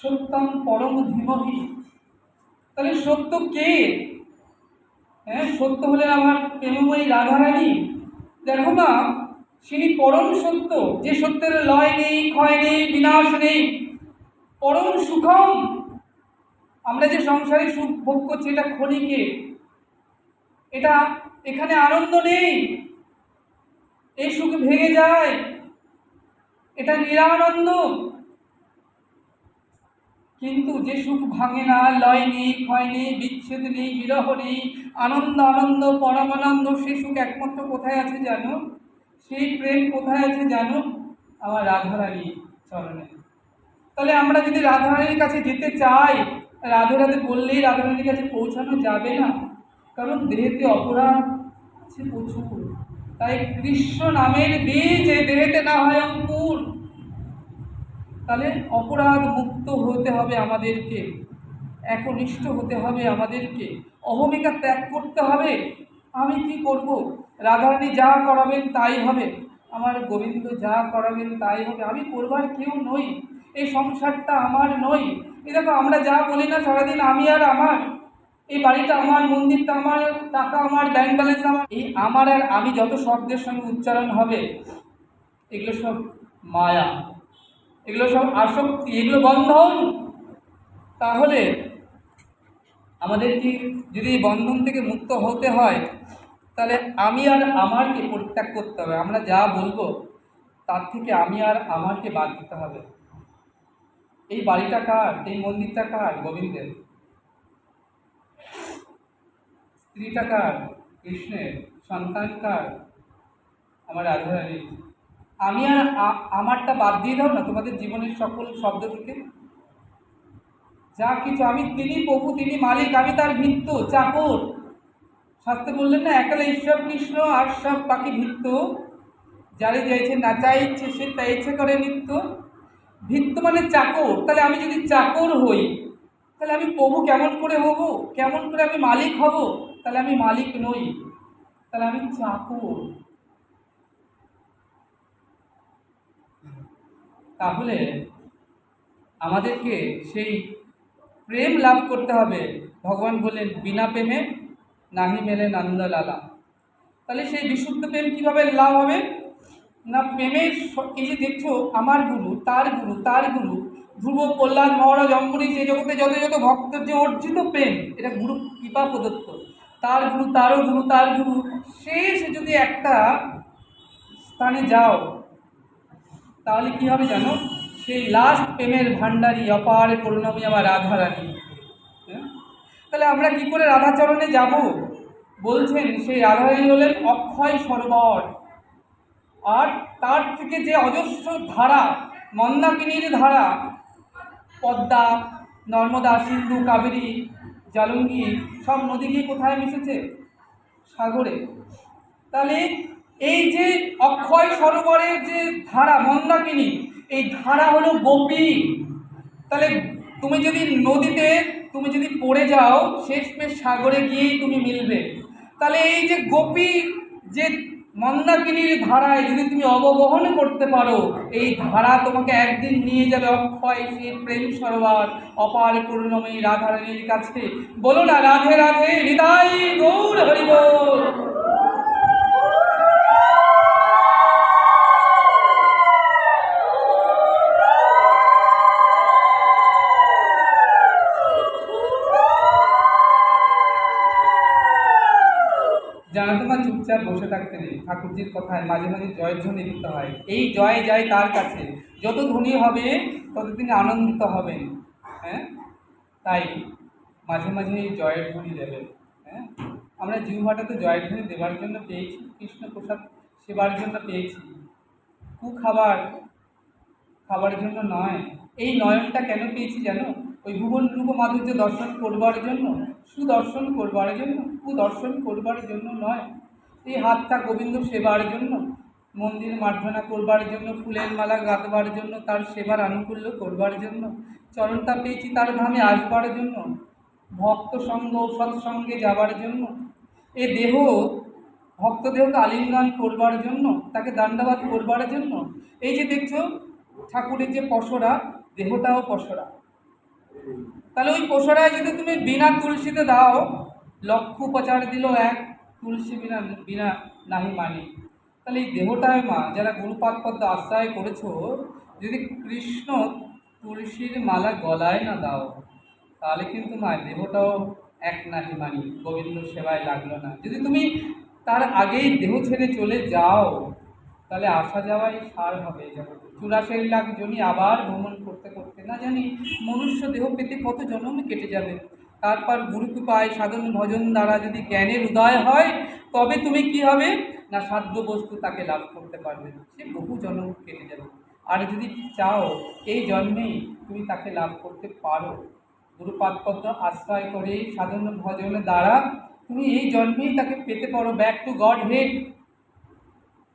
সত্যম পরম ধীমহি। তাহলে সত্য কে? হ্যাঁ, সত্য হলেন আমার প্রেমময়ী রাধারানী। দেখো না, তিনি পরম সত্য, যে সত্যের লয় নেই, ক্ষয় নেই, বিনাশ নেই, পরম সুখম। আমরা যে সংসারে সুখ ভোগ করছি এটা ক্ষণিকে, এটা এখানে আনন্দ নেই, এই সুখ ভেঙে যায়, এটা নিরানন্দ। কিন্তু যে সুখ ভাঙে না, লয় নেই, ক্ষয় নেই, বিচ্ছেদ নেই, বিরহ নেই, আনন্দ আনন্দ পরমানন্দ, সেই সুখ একমাত্র কোথায় আছে জানো? সেই প্রেম কোথায় আছে জানো? আমার রাধারানী চরণে। তাহলে আমরা যদি রাধারানীর কাছে যেতে চাই, রাধে রাধে বললেই রাধারানীর কাছে পৌঁছানো যাবে না, কারণ দেহেতে অপরাধ আছে প্রচুর। তাই কৃষ্ণ নামের বীজ এই দেহেতে না হয় অঙ্কুর। তাহলে অপরাধ মুক্ত হতে হবে আমাদেরকে, একনিষ্ঠ হতে হবে আমাদেরকে, অহমিকা ত্যাগ করতে হবে। আমি কি করব? রাধারানী যা করাবেন তাই হবে, আমার গোবিন্দ যা করাবেন তাই হবে, আমি করবার কেউ নই, এই সংসারটা আমার নই। এই দেখো আমরা যা বলি না সারাদিন, আমি আর আমার, এই বাড়িটা আমার, মন্দিরটা আমার, টাকা আমার, ব্যাংক ব্যালেন্স আমার, এই আমার আর আমি যত শব্দের সঙ্গে উচ্চারণ হবে, এগুলো সব মায়া, এগুলো সব আসক্তি, এগুলো বন্ধন। তাহলে আমাদেরকে যদি এই বন্ধন থেকে মুক্ত হতে হয়, তাহলে আমি আর আমারকে পরিত্যাগ করতে হবে। আমরা যা বলবো তার থেকে আমি আর আমারকে বাদ দিতে হবে। এই বাড়িটা কার? এই মন্দিরটা কার? গোবিন্দের। স্ত্রীটা কার? কৃষ্ণের। সন্তান কার? আমার রাধারানীর। আমি আর আমারটা বাদ দিয়ে দাও না তোমাদের জীবনের সকল শব্দ থেকে। যা কিছু আমি, তিনি প্রভু, তিনি মালিক, আমি তার ভিত্ত, চাকর। শাস্ত্রে বললেন না, একালে ঈশ্বর কৃষ্ণ আর সব বাকি ভিত্ত, যারে চাইছে নাচাই ইচ্ছে সে তাই ইচ্ছে করে নিত্য। ভিত্ত মানে চাকর। তাহলে আমি যদি চাকর হই, তাহলে আমি প্রভু কেমন করে হব? কেমন করে আমি মালিক হব? তাহলে আমি মালিক নই, তাহলে আমি চাকর। তাহলে আমাদেরকে সেই প্রেম লাভ করতে হবে। ভগবান বললেন বিনা প্রেমে নাহি মেলে নন্দলালা। তাহলে সেই বিশুদ্ধ প্রেম কীভাবে লাভ হবে? না প্রেমের এই যে দেখছো, আমার গুরু, তার গুরু, তার গুরু, ধ্রুব, কল্যাণ, মহারাজ, অম্বরীশ, এই জগতে যত যত ভক্তের যে অর্জিত প্রেম, এটা গুরু কৃপা প্রদত্ত। তার গুরু, তারও গুরু, তার গুরু, শেষ যদি একটা স্থানে যাও, তাহলে কী হবে জানো? সেই লাস্ট প্রেমের ভাণ্ডারী অপার করুণাময়ী আমার রাধারানী। হ্যাঁ, তাহলে আমরা কি করে রাধাচরণে যাব? বলছেন সেই রাধারানী হলেন অক্ষয় সরোবর, আর তার থেকে যে অজস্র ধারা, মন্দাকিনীর ধারা, পদ্মা, নর্মদা, সিন্ধু, কাবেরী, জালঙ্গি, সব নদী গিয়ে কোথায় মিশেছে? সাগরে। তাহলে এই যে অক্ষয় সরোবরের যে ধারা মন্দাকিনী, এই ধারা হলো গোপী। তাহলে তুমি যদি নদীতে তুমি যদি পড়ে যাও, শেষমেশ সাগরে গিয়েই তুমি মিলবে। তাহলে এই যে গোপী যে মন্দাকিনীর ধারায় যদি তুমি অবগাহন করতে পারো, এই ধারা তোমাকে একদিন নিয়ে যাবে অক্ষয় সেই প্রেম সরোবর অপার করুণাময়ী রাধারানীর কাছে। বলো না রাধে রাধে, হৃদয় গৌর হরি বল। জানাতো না চুপচাপ বসে থাকতে নেই, ঠাকুরজির কথায় মাঝে মাঝে জয়ধ্বনি দিতে হয়। এই জয় যায় তার কাছে, যত ধ্বনি হবে তত তিনি আনন্দিত হবেন। হ্যাঁ, তাই মাঝে মাঝে এই জয়ের ধ্বনি দেবেন। হ্যাঁ, আমরা জিহ্বাটাতে জয়ের ধ্বনি দেবার জন্য পেয়েছি, কৃষ্ণ প্রসাদ সেবার জন্য পেয়েছি, খাবার খাবার জন্য নয়। এই নয়নটা কেন পেয়েছি জানো? ওই ভুবন রূপ মাধুর্য দর্শন করবার জন্য, সুদর্শন করবার জন্য, কুদর্শন করবার জন্য নয়। এই হাতটা গোবিন্দ সেবার জন্য, মন্দির মার্জনা করবার জন্য, ফুলের মালা গাঁথবার জন্য, তার সেবার আনুকূল্য করবার জন্য। চরণটা পেয়েছি তার ধামে আসবার জন্য, ভক্ত সঙ্গ সৎসঙ্গে যাবার জন্য। এ দেহ, ভক্ত দেহকে আলিঙ্গন করবার জন্য, তাকে দণ্ডবাদ করবার জন্য। এই যে দেখছো ঠাকুরের যে পসরা, দেহটাও পসরা, তাহলে ওই পশুরায় যদি তুমি বিনা তুলসীতে দাও, লক্ষ উপচার দিল এক, তুলসী বিনা বিনা নাহি মানি। তাহলে এই দেহটায় মা যারা গুরুপাদ পদ্ম আশ্রয় করেছো, যদি কৃষ্ণ তুলসীর মালা গলায় না দাও, তাহলে কিন্তু মা দেহটাও এক নাহি মানি, গোবিন্দ সেবায় লাগলো না। যদি তুমি তার আগেই দেহ ছেড়ে চলে যাও, তাহলে আসা যাওয়াই সার হবে জগতে। 84 লাখ জনই আবার ভ্রমণ করতে করতে না জানি মনুষ্য দেহ পেতে কত জন্ম কেটে যাবে। তারপর গুরুকৃপায় সাধন ভজন দ্বারা যদি জ্ঞানের উদয় হয়, তবে তুমি কি হবে না সাধ্য বস্তু তাকে লাভ করতে পারবে, সে বহু জন্ম কেটে যাবে। আর যদি চাও এই জন্মেই তুমি তাকে লাভ করতে পারো, গুরুপাদপদ্ম আশ্রয় করে সাধন ভজনের দ্বারা তুমি এই জন্মেই তাকে পেতে পারো, ব্যাক টু গড হেড।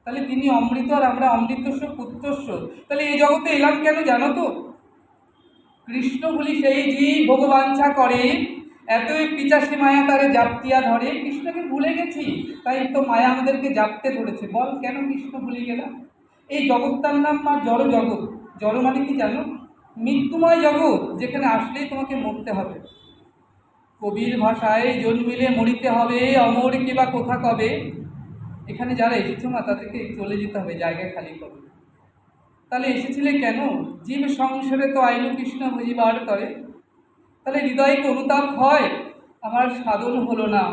তাহলে তিনি অমৃত আর আমরা অমৃতস্ব পুত্রস্ব। তাহলে এই জগতে এলাম কেন জানো তো? কৃষ্ণ বলি সেই জীব ভগবাঞ্ছা করে, এতই পিচাসী মায়া তারে জাপটিয়া ধরে। কৃষ্ণকে ভুলে গেছি, তাই তো মায়া আমাদেরকে জাপতে ধরেছে। বল কেন কৃষ্ণ ভুলে গেলাম? এই জগৎটার নাম মা জড় জগৎ। জড় মানে কি জানো? মৃত্যুময় জগৎ, যেখানে আসলেই তোমাকে মরতে হবে। কবির ভাষায় জন্মিলে মরিতে হবে, অমর কিবা কোথা কবে। এখানে যারা এসেছো না তাদেরকে চলে যেতে হবে, জায়গায় খালি করবে। তাহলে এসেছিলে কেন? জীব সংসারে তো আইলু কৃষ্ণ বুঝিবার করে। তাহলে হৃদয়কে অনুতাপ হয়, আমার সাধন হলো না,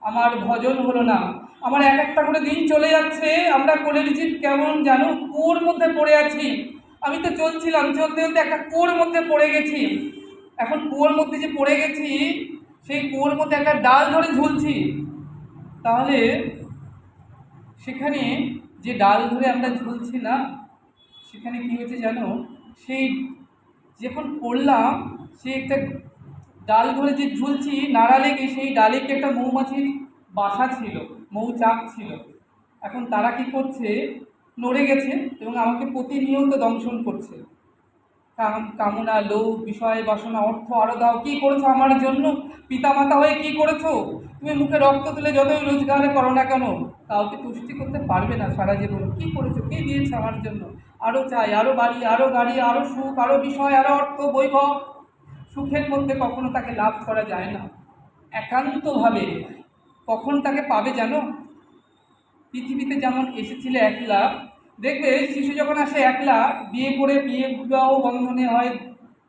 আমার ভজন হলো না, আমার এক একটা করে দিন চলে যাচ্ছে। আমরা কোলের জীব কেমন জানো? কুয়োর মধ্যে পড়ে আছি। আমি তো চলছিলাম, চলতে চলতে একটা কুয়োর মধ্যে পড়ে গেছি। এখন কুয়োর মধ্যে যে পড়ে গেছি, সেই কুয়োর মধ্যে একটা ডাল ধরে ঝুলছি। তাহলে সেখানে যে ডাল ধরে আমরা ঝুলছি না, সেখানে কী হয়েছে জানো? সেই যখন পড়লাম, সে একটা ডাল ধরে যে ঝুলছি, নাড়া লেগে সেই ডালে কি একটা মৌমাছির বাসা ছিল, মৌচাক ছিল। এখন তারা কি করছে? নড়ে গেছে এবং আমাকে প্রতিনিয়ত দংশন করছে। কামনা, লোভ, বিষয় বাসনা, অর্থ আরো দাও। কী করেছো আমার জন্য? পিতামাতা হয়ে কী করেছো? তুমি মুখে রক্ত তুলে যতই রোজগার করো না কেন, কাউকে তুষ্টি করতে পারবে না সারা জীবন। কী করেছো? কী দিয়েছো আমার জন্য? আরও চাই, আরও বাড়ি, আরও গাড়ি, আরও সুখ, আরও বিষয়, আরও অর্থ, বৈভব। সুখের মধ্যে কখনো তাকে লাভ করা যায় না। একান্তভাবে কখন তাকে পাবে জানো? পৃথিবীতে যেমন এসেছিলে একলা, দেখবে শিশু যখন আসে একলা, বিয়ে করে বিয়ে বিবাহ বন্ধনে হয়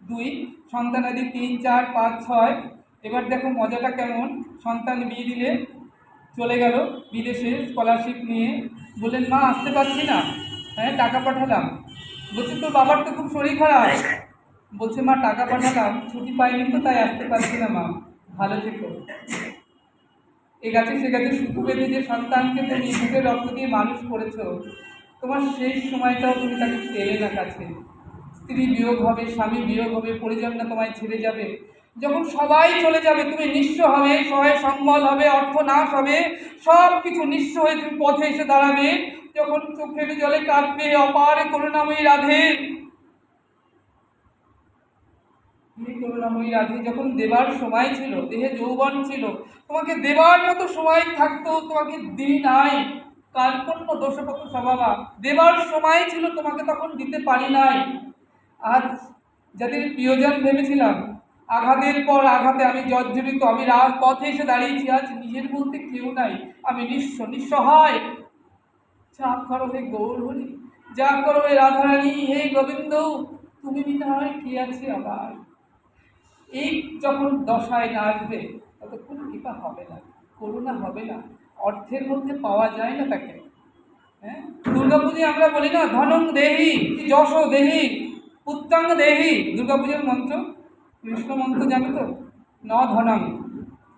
2, সন্তানাদি 3, 4, 5, 6। এবার দেখো মজাটা কেমন। সন্তান বিয়ে দিলে চলে গেল বিদেশে স্কলারশিপ নিয়ে, বললেন মা আসতে পারছি না, হ্যাঁ টাকা পাঠালাম। বলছে তোর বাবার তো খুব শরীর খারাপ। বলছে মা টাকা পাঠালাম, ছুটি পাইনি তো তাই আসতে পারছি না মা, ভালো থেকো। এ গাছে সে গাছে শুধু বেঁধে যে সন্তানকে তুমি বুকে রক্ত দিয়ে মানুষ করেছ, তোমার শেষ সময়টাও তুমি তাকে পেলে না কাছে। স্ত্রী বিয়োগ হবে, স্বামী বিয়োগ হবে, পরিজনরা তোমায় ছেড়ে যাবে। যখন সবাই চলে যাবে, তুমি নিঃস্ব হবে, সহায় সম্বল হবে, অর্থ নাশ হবে, সব কিছু নিঃস্ব হয়ে তুমি পথে এসে দাঁড়াবে। যখন চোখের জলে কাঁদবে অপার করুণাময়ী রাধে, করুণাময়ী রাধে, যখন দেবার সময় ছিল, দেহে যৌবন ছিল, তোমাকে দেবার মতো সময় থাকতো, তোমাকে দিই নাই। কার্পণ্য দোষপত স্বভাবা, দেবার সময় ছিল, তোমাকে তখন দিতে পারি নাই। আজ যাদের প্রিয়জন ভেবেছিলাম, আঘাতের পর আঘাতে আমি জর্জরিত, আমি রাজপথে এসে দাঁড়িয়েছি। আজ নিজের বলতে কেউ নাই, আমি নিঃস্ব, নিঃসহায়। যা করো হে গৌর হরি, যা করো হে রাধারানী, হে গোবিন্দ, তুমি বিনা হয় কি আছে আবার। এই যখন দশায় না আসবে, ততক্ষণ কৃপা হবে না, করুণা হবে না, অর্থের মধ্যে পাওয়া যায় না তাকে। হ্যাঁ, দুর্গাপুজোয় আমরা বলি না ধনং দেহি, যশ দেহি, পুত্রাঙ্গ দেহি। দুর্গাপুজোর মন্ত্র, কৃষ্ণ মন্ত্র জানো তো? ন ধনং,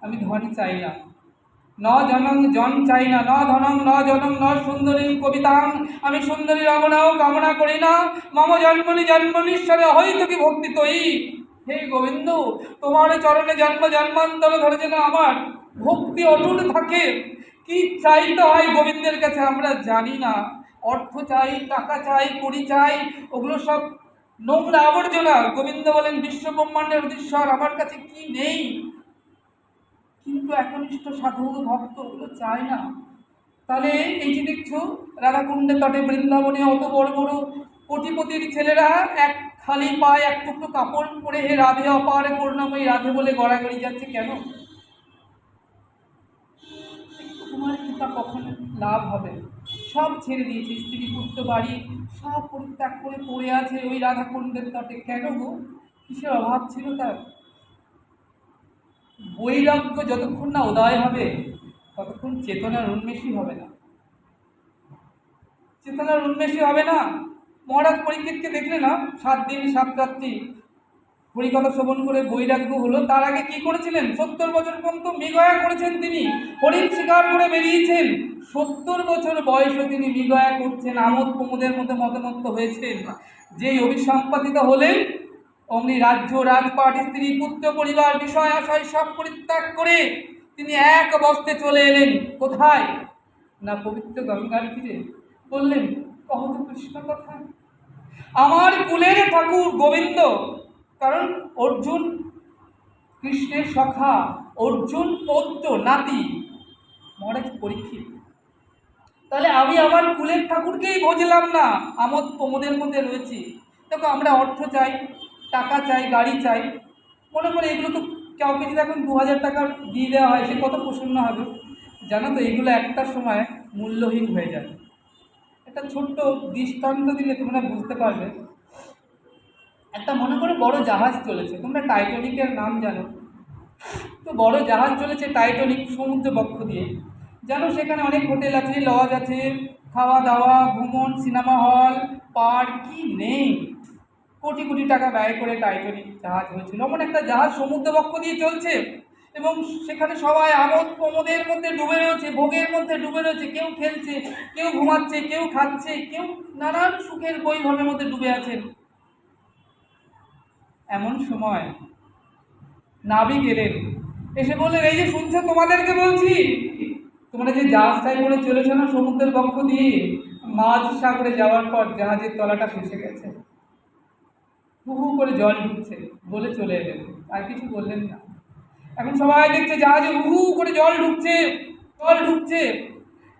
আমি ধন চাই না। ন জনং, জন চাই না। ন ধনং, ন জনং, ন সুন্দরী কবিতাং, আমি সুন্দরী রমণাও কামনা করি না। মম জন্মনি জন্মনীশ্বরে হয়তো কি ভক্তি তৈ। হে গোবিন্দ, তোমার চরণে জন্ম জন্মান্তর ধরে যেন আমার ভক্তি অটুট থাকে। কি চাইতে হয় গোবিন্দের কাছে আমরা জানি না। অর্থ চাই, টাকা চাই, কড়ি চাই, ওগুলো সব নোংরা আবর্জনা। গোবিন্দ বলেন বিশ্বব্রহ্মাণ্ডের অধীশ্বর, আমার কাছে কি নেই। কিন্তু একনিষ্ঠ সাধু ভক্ত ওগুলো চায় না। তাহলে এই যে দেখছো রাধাকুণ্ডের তটে বৃন্দাবনে অত বড় বড় কোটিপতির ছেলেরা এক খালি পায়ে এক টুকরো কাপড় পরে হে রাধে অপার করুণাময়ী রাধে বলে গড়াগড়ি যাচ্ছে কেন? তোমার কৃপা কখন লাভ হবে? সব ছেড়ে দিয়েছে, স্ত্রী পুত্র বাড়ি সব পরিত্যাগ করে পড়ে আছে ওই রাধা কুণ্ডের তটে। কেন গো? কিসের অভাব ছিল তার? বৈরাগ্য যতক্ষণ না উদয় হবে ততক্ষণ চেতনার উন্মেষই হবে না। চেতনার উন্মেষই হবে না। মহারাজ পরীক্ষিতকে দেখলে না, 7 দিন 7 রাত্রি হরিকথা শ্রবণ করে বৈরাগ্য হলো। তার আগে কি করেছিলেন? 70 বছর পর্যন্ত মৃগয়া করেছেন তিনি, হরিণ শিকার করে বেরিয়েছেন। 70 বছর বয়সে তিনি মৃগয়া করছেন, আমোদ প্রমোদের মধ্যে মতমত্ত হয়েছেন। যেই অভিসম্পাদিত হলেন অমনি রাজ্য রাজপাট স্ত্রী পুত্র পরিবার বিষয় আশয় সব পরিত্যাগ করে তিনি এক অবস্থায় চলে এলেন। কোথায়? না পবিত্র গঙ্গার তীরে। বললেন, কহত কৃষ্ণ কথা। আমার কুলের ঠাকুর গোবিন্দ, কারণ অর্জুন কৃষ্ণের সখা, অর্জুন পৌত্র নাতি মহারাজ পরীক্ষিত। তাহলে আমি আমার কুলের ঠাকুরকেই বুঝলাম না, আমোদ প্রমোদের মধ্যে রয়েছি। দেখো, আমরা অর্থ চাই, টাকা চাই, গাড়ি চাই, মনে করে এগুলো তো কাউকে যদি এখন 2000 টাকা দিয়ে দেওয়া হয় সে কত প্রসন্ন হবে। জানো তো, এগুলো একটা সময় মূল্যহীন হয়ে যায়। একটা ছোট্ট দৃষ্টান্ত দিলে তোমরা বুঝতে পারবে। একটা মনে করে বড় জাহাজ চলেছে, তোমরা টাইটানিকের নাম জানো তো। বড় জাহাজ চলেছে টাইটানিক সমুদ্র বক্ষ দিয়ে। জানো সেখানে অনেক হোটেল আছে, লজ আছে, খাওয়া দাওয়া, ভ্রমণ, সিনেমা হল, পার্ক, কি নেই। কোটি কোটি টাকা ব্যয় করে টাইটানিক জাহাজ হয়েছিল। এমন একটা জাহাজ সমুদ্র বক্ষ দিয়ে চলছে এবং সেখানে সবাই আমোদ প্রমোদের মধ্যে ডুবে রয়েছে, ভোগের মধ্যে ডুবে রয়েছে। কেউ খেলছে, কেউ ঘুমাচ্ছে, কেউ খাচ্ছে, কেউ নানান সুখের বৈভবের মধ্যে ডুবে আছেন। এমন সময় নাবিক এলেন, এসে বললেন, এই যে শুনছো, তোমাদেরকে বলছি, তোমরা যে জাহাজটাই করে চলেছ না সমুদ্রের পক্ষ দিয়ে, মাঝ সাগরে যাওয়ার পর জাহাজের তলাটা ফেসে গেছে, হু হু করে জল ঢুকছে বলে চলে এলেন। আর কিছু বললেন না। এখন সবাই দেখছে জাহাজে হু হু করে জল ঢুকছে, জল ঢুকছে।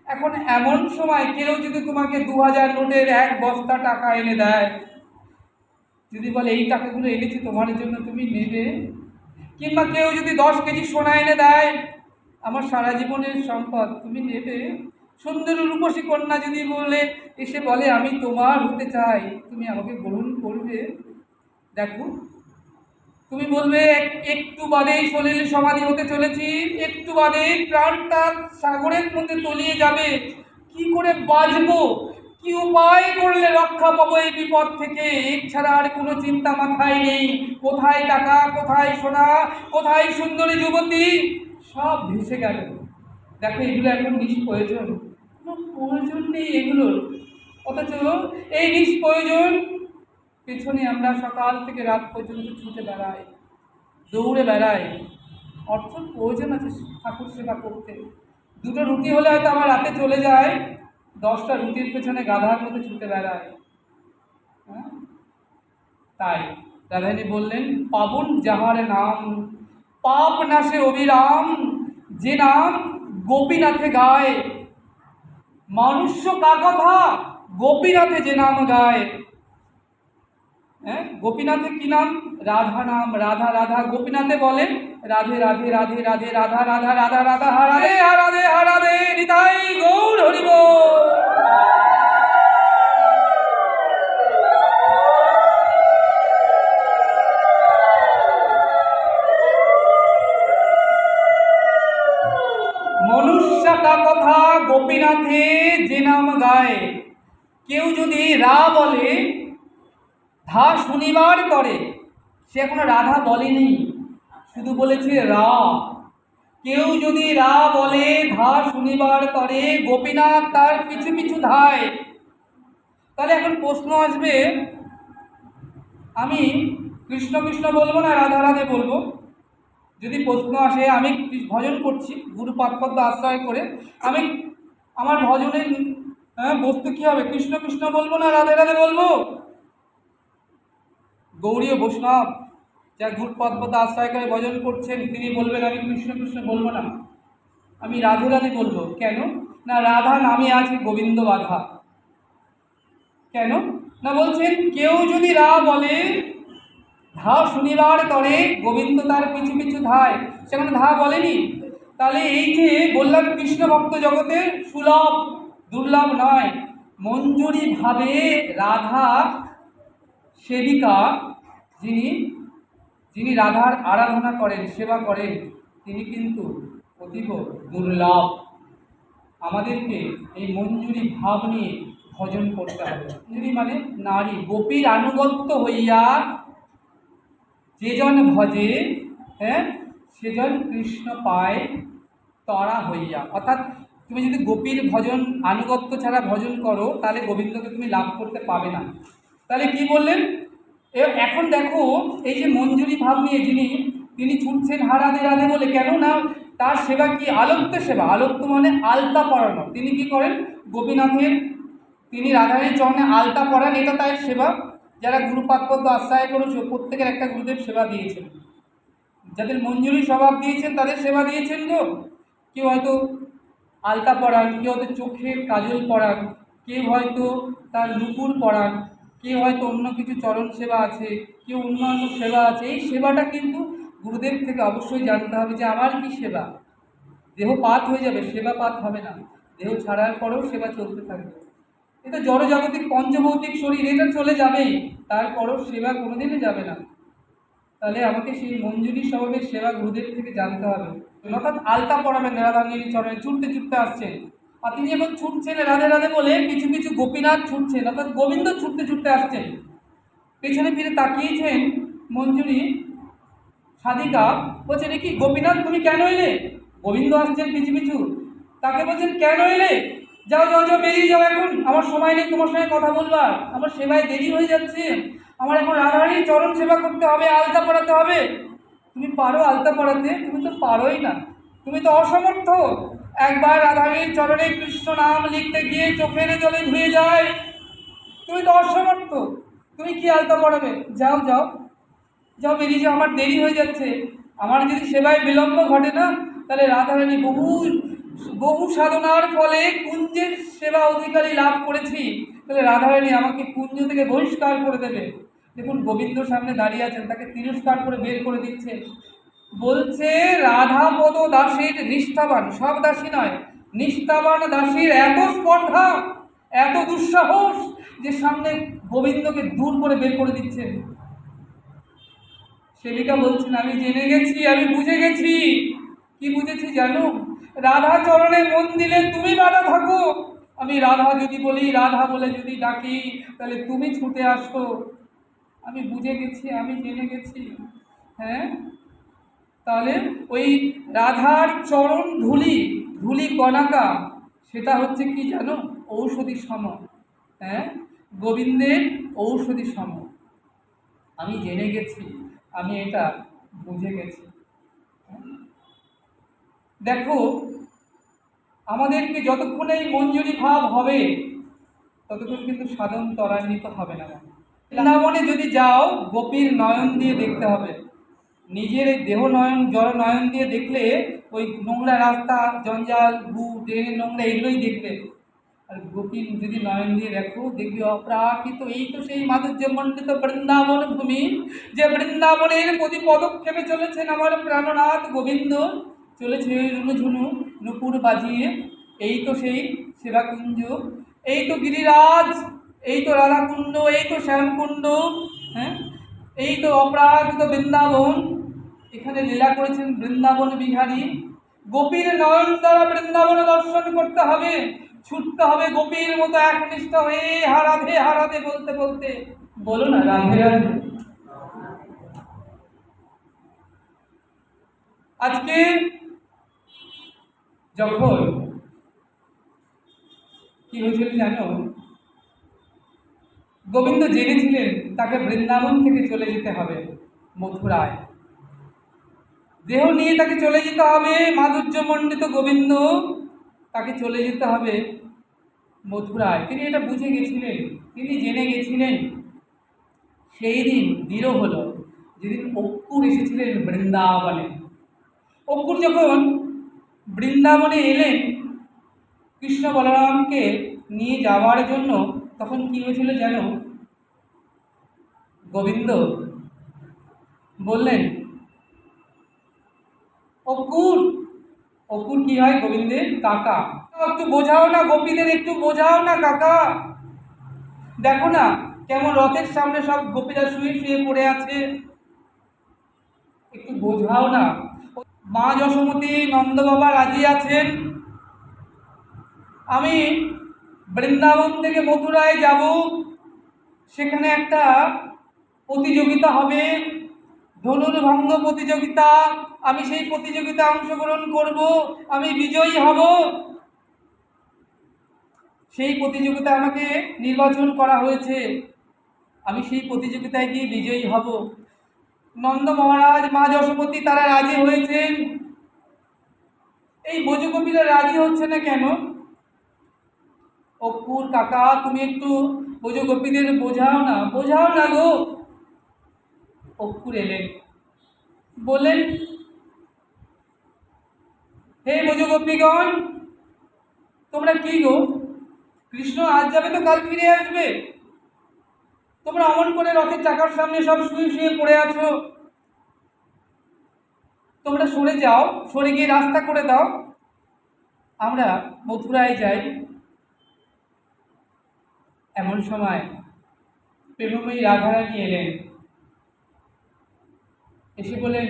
এখন এমন সময় কেউ যদি তোমাকে 2000 নোটের 1 বস্তা টাকা এনে দেয়, যদি বলে এই টাকাগুলো এনেছি তোমার জন্য, তুমি নেবে? কিংবা কেউ যদি 10 কেজি সোনা এনে দেয়, আমার সারা জীবনের সম্পদ, তুমি নেবে? সুন্দর রূপসী কন্যা যদি এসে বলে আমি তোমার হতে চাই, তুমি আমাকে গ্রহণ করবে? দেখো, তুমি বলবে একটু বাদেই সলিল সমাধি হতে চলেছি, একটু বাদেই প্রাণটা সাগরের মধ্যে তলিয়ে যাবে, কি করে বাঁচবো, কি উপায় করলে রক্ষা পাবো এই বিপদ থেকে, এছাড়া আর কোনো চিন্তা মাথায় নেই। কোথায় টাকা, কোথায় সোনা, কোথায় সুন্দরী যুবতী, সব ভেসে গেল। দেখো, এগুলো এখন নিষ্প্রয়োজন, কোনো প্রয়োজন নেই এগুলোর। অথচ এই নিষ্প্রয়োজন পেছনে আমরা সকাল থেকে রাত পর্যন্ত ছুটে বেড়াই, দৌড়ে বেড়াই। অর্থ প্রয়োজন আছে ঠাকুর সেবা করতে। 2টো রুটি হলে হয়তো আমার রাতে চলে যায়, 10টা রুটির পেছনে গাধার মধ্যে ছুটে বেড়ায়। হ্যাঁ, তাই রাধারানী বললেন, পাবন যাহার নাম পাপ নাশে অবিরাম, যে নাম গোপীনাথে গায়। মানুষ্য কার কথা? গোপীনাথে যে নাম গায়। হ্যাঁ, গোপীনাথে কি নাম? রাধা নাম। রাধা রাধা গোপীনাথে বলেন রাধে রাধে রাধে রাধে রাধা রাধা রাধা রাধা হারাধে হারাধে হারাধে নিতাই গৌর হরিব। মনুষ্য কা কথা গোপীনাথে যে নাম গায়। কেউ যদি রা বলে, ধা শুনিবার করে, সে এখনো রাধা বলেনি, শুধু বলেছে রা। কেউ যদি রা বলে, ধা শুনিবার করে, গোপীনাথ তার পিছু পিছু ধায়। তাহলে এখন প্রশ্ন আসবে, আমি কৃষ্ণ কৃষ্ণ বলবো না রাধা রাধে বলবো? যদি প্রশ্ন আসে, আমি ভজন করছি গুরুপাদপদ্ম আশ্রয় করে, আমি আমার ভজনের বস্তু কী হবে? কৃষ্ণ কৃষ্ণ বলবো না রাধে রাধে বলবো? গৌড়ীয় বৈষ্ণব যা গুরুপাদপদ্ম আশ্রয় করে ভজন করছেন, তিনি বলবেন আমি কৃষ্ণ কৃষ্ণ বলবো না, আমি রাধে রাধে বলবো। কেন? না, রাধা নামে আছে গোবিন্দ বাধা। কেন? না বলছেন কেউ যদি রা বলে ধা শুনিবার তরে গোবিন্দ তার পিছু পিছু ধায়, সেখানে ধা বলেনি। তাহলে এই যে বললাম কৃষ্ণ ভক্ত জগতে সুলভ, দুর্লভ নয়, মঞ্জুরি ভাবে রাধা সেবিকা, যিনি যিনি রাধার আরাধনা করেন, সেবা করেন, তিনি কিন্তু অতীব দুর্লভ। আমাদেরকে এই মঞ্জুরি ভাব নিয়ে ভজন করতে হবে। মঞ্জুরি মানে নারী, গোপীর আনুগত্য হইয়া যেজন ভজে, হ্যাঁ, সেজন কৃষ্ণ পায় তরা হইয়া। অর্থাৎ তুমি যদি গোপীর ভজন আনুগত্য ছাড়া ভজন করো, তাহলে গোবিন্দকে তুমি লাভ করতে পাবে না। তাহলে কি বললেন? এখন দেখো এই যে মঞ্জুরি ভাব নিয়ে তিনি ছুটছেন হা রাধে রাধে বলে, কেন না তার সেবা কি আলত্য সেবা। আলত্য মানে আলতা পরানো। তিনি কি করেন? গোপীনাথের, তিনি রাধারানীর চরণে আলতা পরান, এটা তার সেবা। যারা গুরুপাদপদ্ম আশ্রয় করেছে প্রত্যেকের একটা গুরুদেব সেবা দিয়েছেন, যাদের মঞ্জুরি স্বভাব দিয়েছেন তাদের সেবা দিয়েছেন গো। কেউ হয়তো আলতা পরান, কেউ হয়তো চোখের কাজল পরান, কেউ হয়তো তার নুপুর পরান, কেউ হয়তো অন্য কিছু চরণ সেবা আছে, কেউ অন্যান্য সেবা আছে। এই সেবাটা কিন্তু গুরুদেব থেকে অবশ্যই জানতে হবে যে আমার কি সেবা। দেহ পাত হয়ে যাবে, সেবা পাত হবে না। দেহ ছাড়ার পরেও সেবা চলতে থাকবে। এটা জড়জাগতিক পঞ্চভৌতিক শরীর, এটা চলে যাবেই, তারপরও সেবা কোনোদিনই যাবে না। তাহলে আমাকে সেই মঞ্জুরি স্বভাবের সেবা গুরুদেব থেকে জানতে হবে। অর্থাৎ আলতা পড়াবেন রাধারানীর চরণে, ছুটতে ছুটতে আসছেন। আর তিনি এখন ছুটছেন রাধে রাধে বলে, কিছু কিছু গোপীনাথ ছুটছেন, অর্থাৎ গোবিন্দ ছুটতে ছুটতে আসছেন। পেছনে ফিরে তাকিয়েছেন মঞ্জুরি সাধিকা, বলছে কি গোপীনাথ তুমি কেন এলে? গোবিন্দ আসছেন পিছু পিছু, তাকে বলছেন কেন এলে? যাও যাও যাও, বেরিয়ে যাও, এখন আমার সময় নেই তোমার সঙ্গে কথা বলবার, আমার সেবায় দেরি হয়ে যাচ্ছে, আমার এখন রাধারানীর চরণ সেবা করতে হবে, আলতা পড়াতে হবে। তুমি পারো আলতা পড়াতে? তুমি তো পারোই না, তুমি তো অসমর্থ। একবার রাধারানীর চরণে কৃষ্ণ নাম লিখতে গিয়ে চোখের জলে ধুয়ে যায়, তুমি তো অসমর্থ, তুমি কি আলতা পড়াবে? যাও যাও যাও, বেরিয়ে যাও, আমার দেরি হয়ে যাচ্ছে। আমার যদি সেবায় বিলম্ব ঘটে না, তাহলে রাধারানী বহু বহু সাধনার ফলে কুঞ্জের সেবা অধিকারী লাভ করেছি, তাহলে রাধারানী আমাকে কুঞ্জ থেকে বহিষ্কার করে দেবে। দেখুন গোবিন্দ সামনে দাঁড়িয়ে আছেন, তাকে তিরস্কার করে বের করে দিচ্ছে। বলছে রাধাপদ দাসীর নিষ্ঠাবান, সব দাসী নয়, নিষ্ঠাবান দাসীর এত স্পর্ধা, এত দুঃসাহস যে সামনে গোবিন্দকে দূর করে বের করে দিচ্ছেন। সেবিকা বলছেন আমি জেনে গেছি, আমি বুঝে গেছি। কি বুঝেছি জানো? রাধা চরণে মন দিলে তুমি বাধা থাকো। আমি রাধা যদি বলি, রাধা বলে যদি ডাকি, তাহলে তুমি ছুটে আসো। আমি বুঝে গেছি, আমি জেনে গেছি। হ্যাঁ, তাহলে ওই রাধার চরণ ধুলি, ধুলি কণাকা, সেটা হচ্ছে কি জানো? ঔষধি সম। হ্যাঁ, গোবিন্দের ঔষধি সম। আমি জেনে গেছি, আমি এটা বুঝে গেছি। দেখো আমাদেরকে যতক্ষণ এই মঞ্জুরি ভাব হবে, ততক্ষণ কিন্তু সাধন ত্বরান্বিত হবে না। বৃন্দাবনে যদি যাও, গোপীর নয়ন দিয়ে দেখতে হবে। নিজের এই দেহ নয়ন, জল নয়ন দিয়ে দেখলে ওই নোংরা রাস্তা, জঞ্জাল, গু, ড্রেনের নোংরা, এগুলোই দেখবে। আর গোপীর যদি নয়ন দিয়ে দেখো, দেখবে অপ্রাকৃত, এই তো সেই মাধুর্য মণ্ডিত বৃন্দাবন ভূমি, যে বৃন্দাবনের প্রতি পদক্ষেপে চলেছেন আমার প্রাণনাথ গোবিন্দ, চলেছে রুনুঝুনু নুপুর বাজিয়ে। এই তো সেই সেবাকুঞ্জ, এই তো গিরিরাজ, এই তো রাধাকুণ্ড, এই তো শ্যামকুণ্ড, হ্যাঁ, এই তো অপ্রাকৃত বৃন্দাবন। এখানে লীলা করেছেন বৃন্দাবন বিহারী। গোপীর নয়ন দ্বারা বৃন্দাবন দর্শন করতে হবে, ছুটতে হবে গোপীর মতো একনিষ্ঠ হয়ে হারাধে হারাধে বলতে বলতে। বলো না রাধে রাধে। আজকে যখন কি হয়েছিল জানো? গোবিন্দ জেনেছিলেন তাকে বৃন্দাবন থেকে চলে যেতে হবে মথুরায়, দেহ নিয়ে তাকে চলে যেতে হবে। মাধুর্যমণ্ডিত গোবিন্দ, তাকে চলে যেতে হবে মথুরায়। তিনি এটা বুঝে গেছিলেন, তিনি জেনে গেছিলেন। সেই দিন দৃঢ় হলো যেদিন অক্কুর এসেছিলেন বৃন্দাবনে। অক্কুর যখন বৃন্দাবনে এলেন কৃষ্ণ বলরামকে নিয়ে যাওয়ার জন্য, তখন কী হয়েছিল জানো? গোবিন্দ বললেন, অকুর। অকুর কি হয়? গোবিন্দের কাকা। একটু বোঝাও না গোপীদের, একটু বোঝাও না কাকা। দেখো না কেমন রথের সামনে সব গোপীরা শুয়ে শুয়ে পড়ে আছে, একটু বোঝাও না। মা যশোমতী, নন্দ বাবা রাজি আছেন। আমি বৃন্দাবন থেকে মথুরায় যাব, সেখানে একটা প্রতিযোগিতা হবে, ধনুর্ভঙ্গ প্রতিযোগিতা। আমি সেই প্রতিযোগিতায় অংশগ্রহণ করব, আমি বিজয়ী হব। সেই প্রতিযোগিতায় আমাকে নির্বাচন করা হয়েছে, আমি সেই প্রতিযোগিতায় গিয়ে বিজয়ী হব। নন্দ মহারাজ, মা যশোমতী তারা রাজি হয়েছেন। এই ব্রজগোপীরা রাজি হচ্ছে না কেন? অপুর কাকা, তুমি একটু ব্রজগোপীদের বোঝাও না, বোঝাও না গো। অপুর এলেন, বললেন, হে ব্রজগোপীগণ, তোমরা কি গো? কৃষ্ণ আজ যাবে তো কাল ফিরে আসবে, তোমরা অমন করে রথের চাকার সামনে সব শুয়ে শুয়ে পড়ে আছো। তোমরা সরে যাও, সরে গিয়ে রাস্তা করে দাও, আমরা মথুরায় যাই। এমন সময় প্রেমময়ী রাধারানী এলেন, এসে বলেন,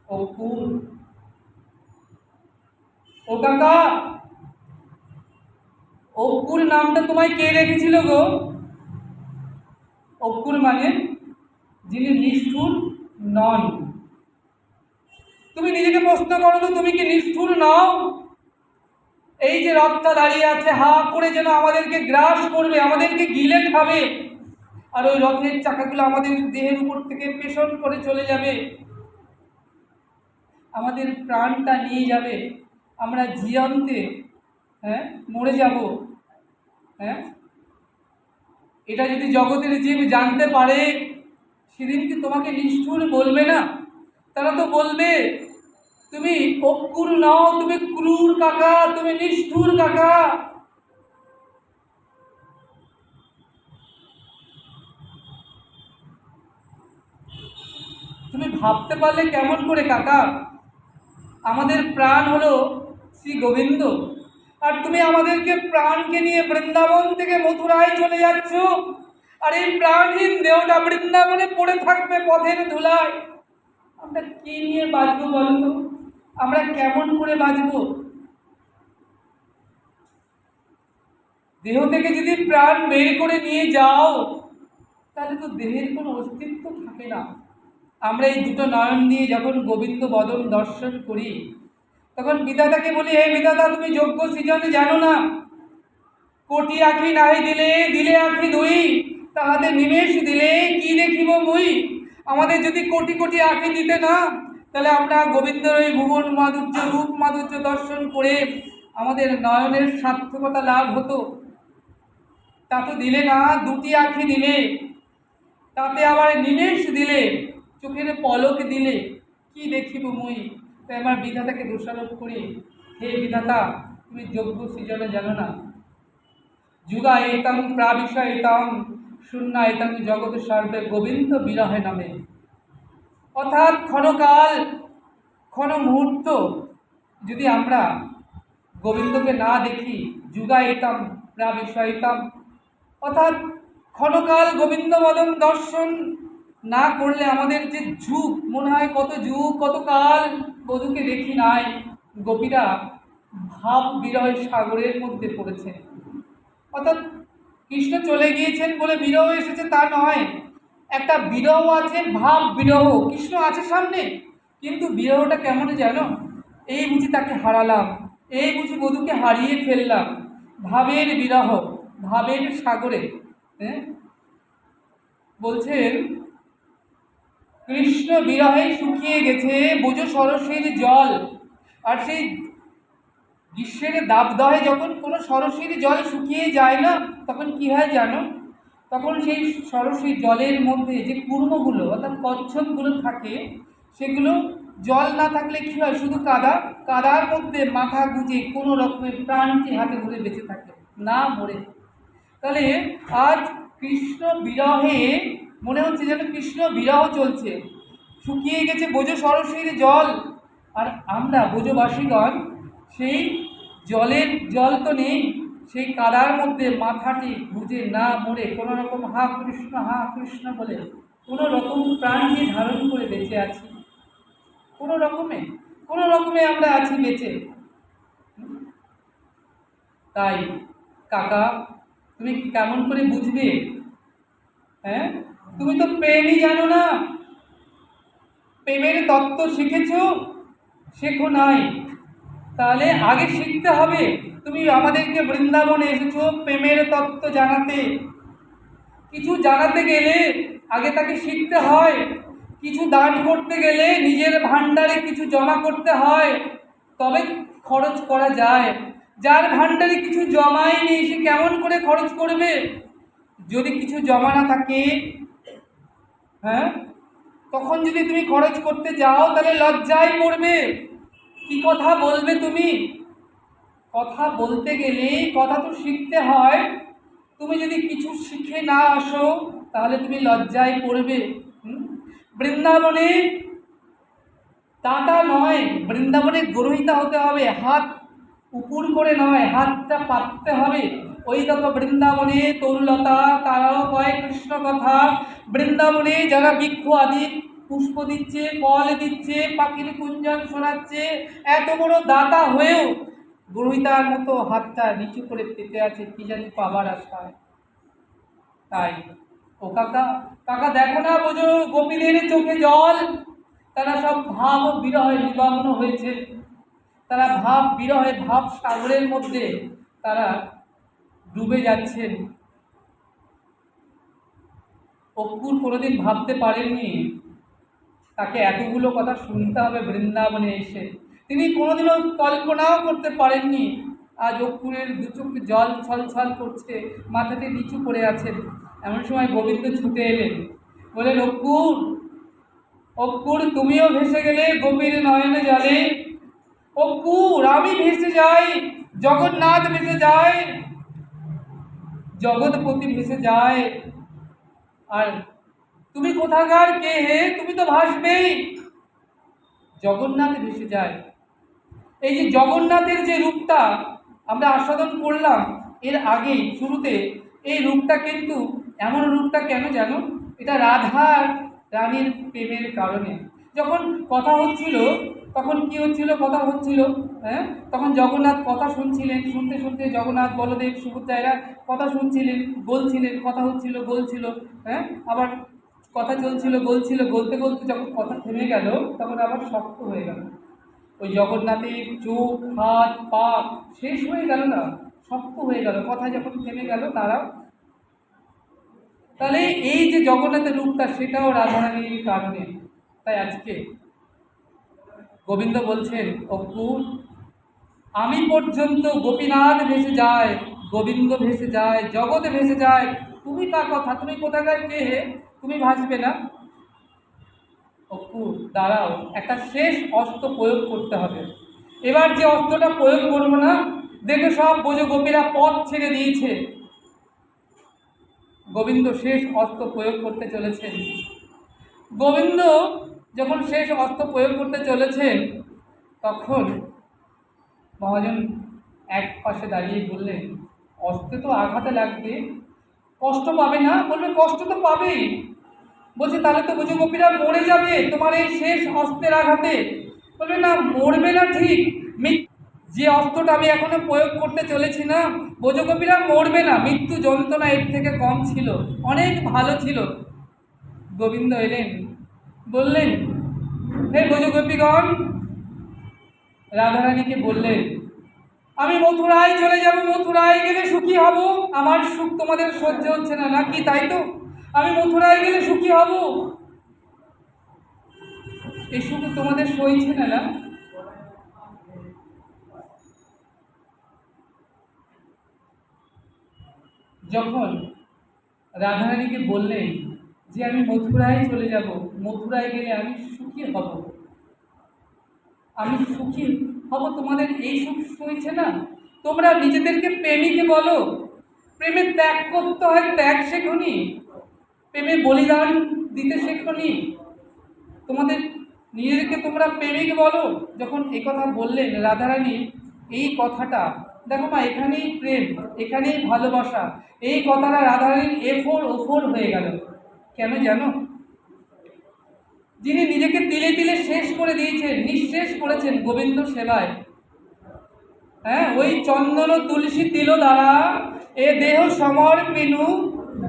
অপুর, ও কাকা, অপুর নামটা তোমায় কে রেখেছিল গো? অপুর মানে যিনি নিষ্ঠুর নন। তুমি নিজেকে প্রশ্ন করো তো, তুমি কি নিষ্ঠুর নও? এই যে রথটা দাঁড়িয়ে আছে, হা করে যেন আমাদেরকে গ্রাস করবে, আমাদেরকে গিলে খাবে, আর ওই রথের চাকাগুলো আমাদের দেহের উপর থেকে পেষণ করে চলে যাবে, আমাদের প্রাণটা নিয়ে যাবে, আমরা জিয়ন্তে মরে যাব। হ্যাঁ, এটা যদি জগতের জীব জানতে পারে, সেদিন কি তোমাকে নিষ্ঠুর বলবে না? তারা তো বলবে, তুমি অক্রূর নও, তুমি ক্রূর কাকা, তুমি নিষ্ঠুর কাকা। তুমি ভাবতে পারলে কেমন করে কাকা? আমাদের প্রাণ হলো শ্রী গোবিন্দ, আর তুমি আমাদেরকে প্রাণকে নিয়ে বৃন্দাবন থেকে মথুরায় চলে যাচ্ছ, আর এই প্রাণহীন দেহটা বৃন্দাবনে পড়ে থাকবে পথের ধুলায়। আমরা কি নিয়ে বাঁচবো বলতো? আমরা কেমন করে বাঁচবো? দেহ থেকে যদি প্রাণ বের করে নিয়ে যাও, তাহলে তো দেহের কোনো অস্তিত্ব থাকে না। আমরা এই দুটো নয়ন দিয়ে যখন গোবিন্দ বদন দর্শন করি, তখন বিধাতাকে বলি, হে বিধাতা, তুমি যোগ্য সৃজনে জানো না, কোটি আঁখি নাহি দিলে, দিলে আঁখি দুই, তাহাতে নিমেষ দিলে কি দেখিব মুই। আমাদের যদি কোটি কোটি আঁখি দিতে না, তাহলে আমরা গোবিন্দের ওই ভুবন মাধুর্য, রূপ মাধুর্য দর্শন করে আমাদের নয়নের সার্থকতা লাভ হতো। তা তো দিলে না, দুটি আঁখি দিলে, তাতে আবার নিমেষ দিলে, চোখের পলক দিলে, কি দেখিব মুই। তাই আমার বিধাতাকে দোষারোপ করি, হে বিধাতা, তুমি যোগ্য সৃজনে জানো না। যুগায়িতং প্রাবিশয়িতং শূন্যায়িতং জগৎ সর্বে গোবিন্দ বিরহে নামে। অর্থাৎ ক্ষণকাল, ক্ষণ মুহূর্ত যদি আমরা গোবিন্দকে না দেখি, যুগায়িতম প্রাবিশয়িতম, অর্থাৎ ক্ষণকাল গোবিন্দ বদন দর্শন না করলে আমাদের যে যুগ, মনে হয় কত যুগ, কত কাল বধূকে দেখি নাই। গোপীরা ভাব বিরহের সাগরের মধ্যে পড়েছে। অর্থাৎ কৃষ্ণ চলে গিয়েছেন বলে বিরহ এসেছে তা নয়, একটা বিরহ আছে, ভাব বিরহ। কৃষ্ণ আছে সামনে, কিন্তু বিরহটা কেমন জানো? এই বুঝি তাকে হারালাম, এই বুঝি বধূকে হারিয়ে ফেললাম। ভাবের বিরহ, ভাবের সাগরে। হ্যাঁ, বলছেন, কৃষ্ণ বিরহে শুকিয়ে গেছে বোঝ সরসীর জল। আর সেই গ্রীষ্মের দাবদাহে যখন কোনো সরসীর জল শুকিয়ে যায় না, তখন কি হয় জানো? তখন সেই সরসীর জলের মধ্যে যে কুর্মগুলো, অর্থাৎ কচ্ছপগুলো থাকে, সেগুলো জল না থাকলে কী হয়? শুধু কাদা, কাদার মধ্যে মাথা গুঁজে কোনো রকমের প্রাণটি হাতে ধরে বেঁচে থাকে, না মরে। তাহলে আজ কৃষ্ণ বিরহে মনে হচ্ছে যেন কৃষ্ণ বিরহ চলছে, শুকিয়ে গেছে বোজ সরস্বতীর জল, আর আমরা বোজবাসীগণ সেই জল তো নেই, সেই কাদার মধ্যে মাথাটি গুঁজে না মরে কোনো রকম হা কৃষ্ণ বলে কোনো রকম প্রাণকে ধারণ করে বেঁচে আছি, কোনো রকমে আমরা আছি বেঁচে। তাই কাকা, তুমি কেমন করে বুঝবে? হ্যাঁ, তুমি তো প্রেমই জানো না, প্রেমের তত্ত্ব শিখেছো? শেখো নাই, তাহলে আগে শিখতে হবে। তুমি আমাদেরকে বৃন্দাবনে এসেছো প্রেমের তত্ত্ব জানাতে, কিছু জানাতে গেলে আগে তাকে শিখতে হয়। কিছু দান করতে গেলে নিজের ভাণ্ডারে কিছু জমা করতে হয়, তবে খরচ করা যায়। যার ভাণ্ডারে কিছু জমাই নেই সে কেমন করে খরচ করবে? যদি কিছু জমা না থাকে, হ্যাঁ, তখন যদি তুমি খরচ করতে যাও তাহলে লজ্জায় পড়বে। কি কথা বলবে তুমি? কথা বলতে গেলে কথা তো শিখতে হয়। তুমি যদি কিছু শিখে না আসো তাহলে তুমি লজ্জায় পড়বে। বৃন্দাবনে দাতা নয়, বৃন্দাবনে গ্রহিতা হতে হবে, হাত উপুর করে নয়, হাতটা পাততে হবে। ওই দেখো বৃন্দাবনে তরুলতা, তারাও কয় কৃষ্ণ কথা। বৃন্দাবনে যারা বৃক্ষ আদি পুষ্প দিচ্ছে, ফল দিচ্ছে, পাখির কুঞ্জন শোনাচ্ছে, এত বড় দাতা হয়েও গ্রহিতার মতো হাতটা নিচু করে পেতে আছে কি জানি পাবার আশায়। তাই ও কাকা, কাকা দেখো না বোঝো গোপীদের চোখে জল, তারা সব ভাব ও বিরহে নিমগ্ন হয়েছে, তারা ভাব বিরহে ভাব সাগরের মধ্যে তারা ডুবে যাচ্ছেন। অক্কুর কোনোদিন ভাবতে পারেননি তাকে এতগুলো কথা শুনতে হবে বৃন্দাবনে এসে, তিনি কোনোদিনও কল্পনাও করতে পারেননি আজ অক্কুরের দু চোখে জল ছলছল করছে, মাথাতে নিচু করে আছেন। এমন সময় গোবিন্দ ছুটে এলেন, বলেন অক্কুর, অক্কুর তুমিও ভেসে গেলে গোপীর নয়নে জলে। অক্কুর আমি ভেসে যাই, জগন্নাথ ভেসে যায়, জগৎপতি ভেসে যায়, আর তুমি কোথাকার কে হে? তুমি তো ভাসবেই। জগন্নাথ ভেসে যায়। এই যে জগন্নাথের যে রূপটা আমরা আস্বাদন করলাম এর আগেই শুরুতে, এই রূপটা কিন্তু এমন রূপটা কেন জানো? এটা রাধার রানীর প্রেমের কারণে। যখন কথা হচ্ছিল তখন কি হচ্ছিল? কথা হচ্ছিল, হ্যাঁ, তখন জগন্নাথ কথা শুনছিলেন, শুনতে শুনতে জগন্নাথ বলদেব সুভদ্রারা কথা শুনছিলেন, বলছিলেন, কথা হচ্ছিল, বলছিল, হ্যাঁ, আবার কথা চলছিল, বলছিল, বলতে বলতে যখন কথা থেমে গেল তখন আবার শক্ত হয়ে গেল। ওই জগন্নাথের চোখ হাত পা শেষ হয়ে গেল না, শক্ত হয়ে গেল, কথা যখন থেমে গেল তারাও। তাহলে এই যে জগন্নাথের রূপটা সেটাও রাধারানীর কারণে। তাই আজকে গোবিন্দ বলছেন অক্কুর, আমি পর্যন্ত গোপীনাথ ভেসে যায়, গোবিন্দ ভেসে যায়, জগতে ভেসে যায়, তুমি কার কথা? তুমি কোথাকার কে হে? তুমি ভাসবে না? অক্কুর দাঁড়াও, একটা শেষ অস্ত্র প্রয়োগ করতে হবে। এবার যে অস্ত্রটা প্রয়োগ করবো না, দেখে সব বোঝো গোপীরা পথ ছেড়ে দিয়েছে। গোবিন্দ শেষ অস্ত্র প্রয়োগ করতে চলেছেন। গোবিন্দ যখন শেষ অস্ত্র প্রয়োগ করতে চলেছেন তখন মহাজন এক পাশে দাঁড়িয়ে বললেন, অস্ত্রে তো আঘাতে লাগবে, কষ্ট পাবে না? বলবে কষ্ট তো পাবেই। বলছে তাহলে তো বুঝে গোপীরা মরে যাবে তোমার এই শেষ অস্ত্রের আঘাতে। বলবে না, মরবে না ঠিক, যে অস্ত্রটা আমি এখনো প্রয়োগ করতে চলেছি না, বোঝগোপীরা মরবে না, মৃত্যু যন্ত্রণা এর থেকে কম ছিল, অনেক ভালো ছিল। গোবিন্দ এলেন, বললেন, হে বোঝগোপীগণ, রাধারানীকে বললেন, আমি মথুরায় চলে যাব, মথুরায় গেলে সুখী হব। আমার সুখ তোমাদের সহ্য হচ্ছে না নাকি? তাই তো, আমি মথুরায় গেলে সুখী হব। এই সুখ তোমাদের সইছে না? না, যখন রাধারানীকে বললেন যে আমি মথুরায় চলে যাব, মথুরায় গেলে আমি সুখী হব, আমি সুখী হব, তোমাদের এই সুখ সইছে না? তোমরা নিজেদেরকে প্রেমিক বলো, প্রেমে ত্যাগ করতে হয় ত্যাগ শেখনি, প্রেমে বলিদান দিতে শেখনি, তোমাদের নিজেদেরকে তোমরা প্রেমিক বলো। যখন এই কথা বললেন রাধারানী, এই কথাটা দেখো মা, এখানেই প্রেম, এখানেই ভালোবাসা, এই কথাটা রাধারানীর এফোর ওফোর হয়ে গেল। কেন জানো? যিনি নিজেকে তিলে তিলে শেষ করে দিয়েছেন, নিঃশেষ করেছেন গোবিন্দ সেবায়, হ্যাঁ, ওই চন্দন তুলসী তিল দ্বারা এ দেহ সমর পিনু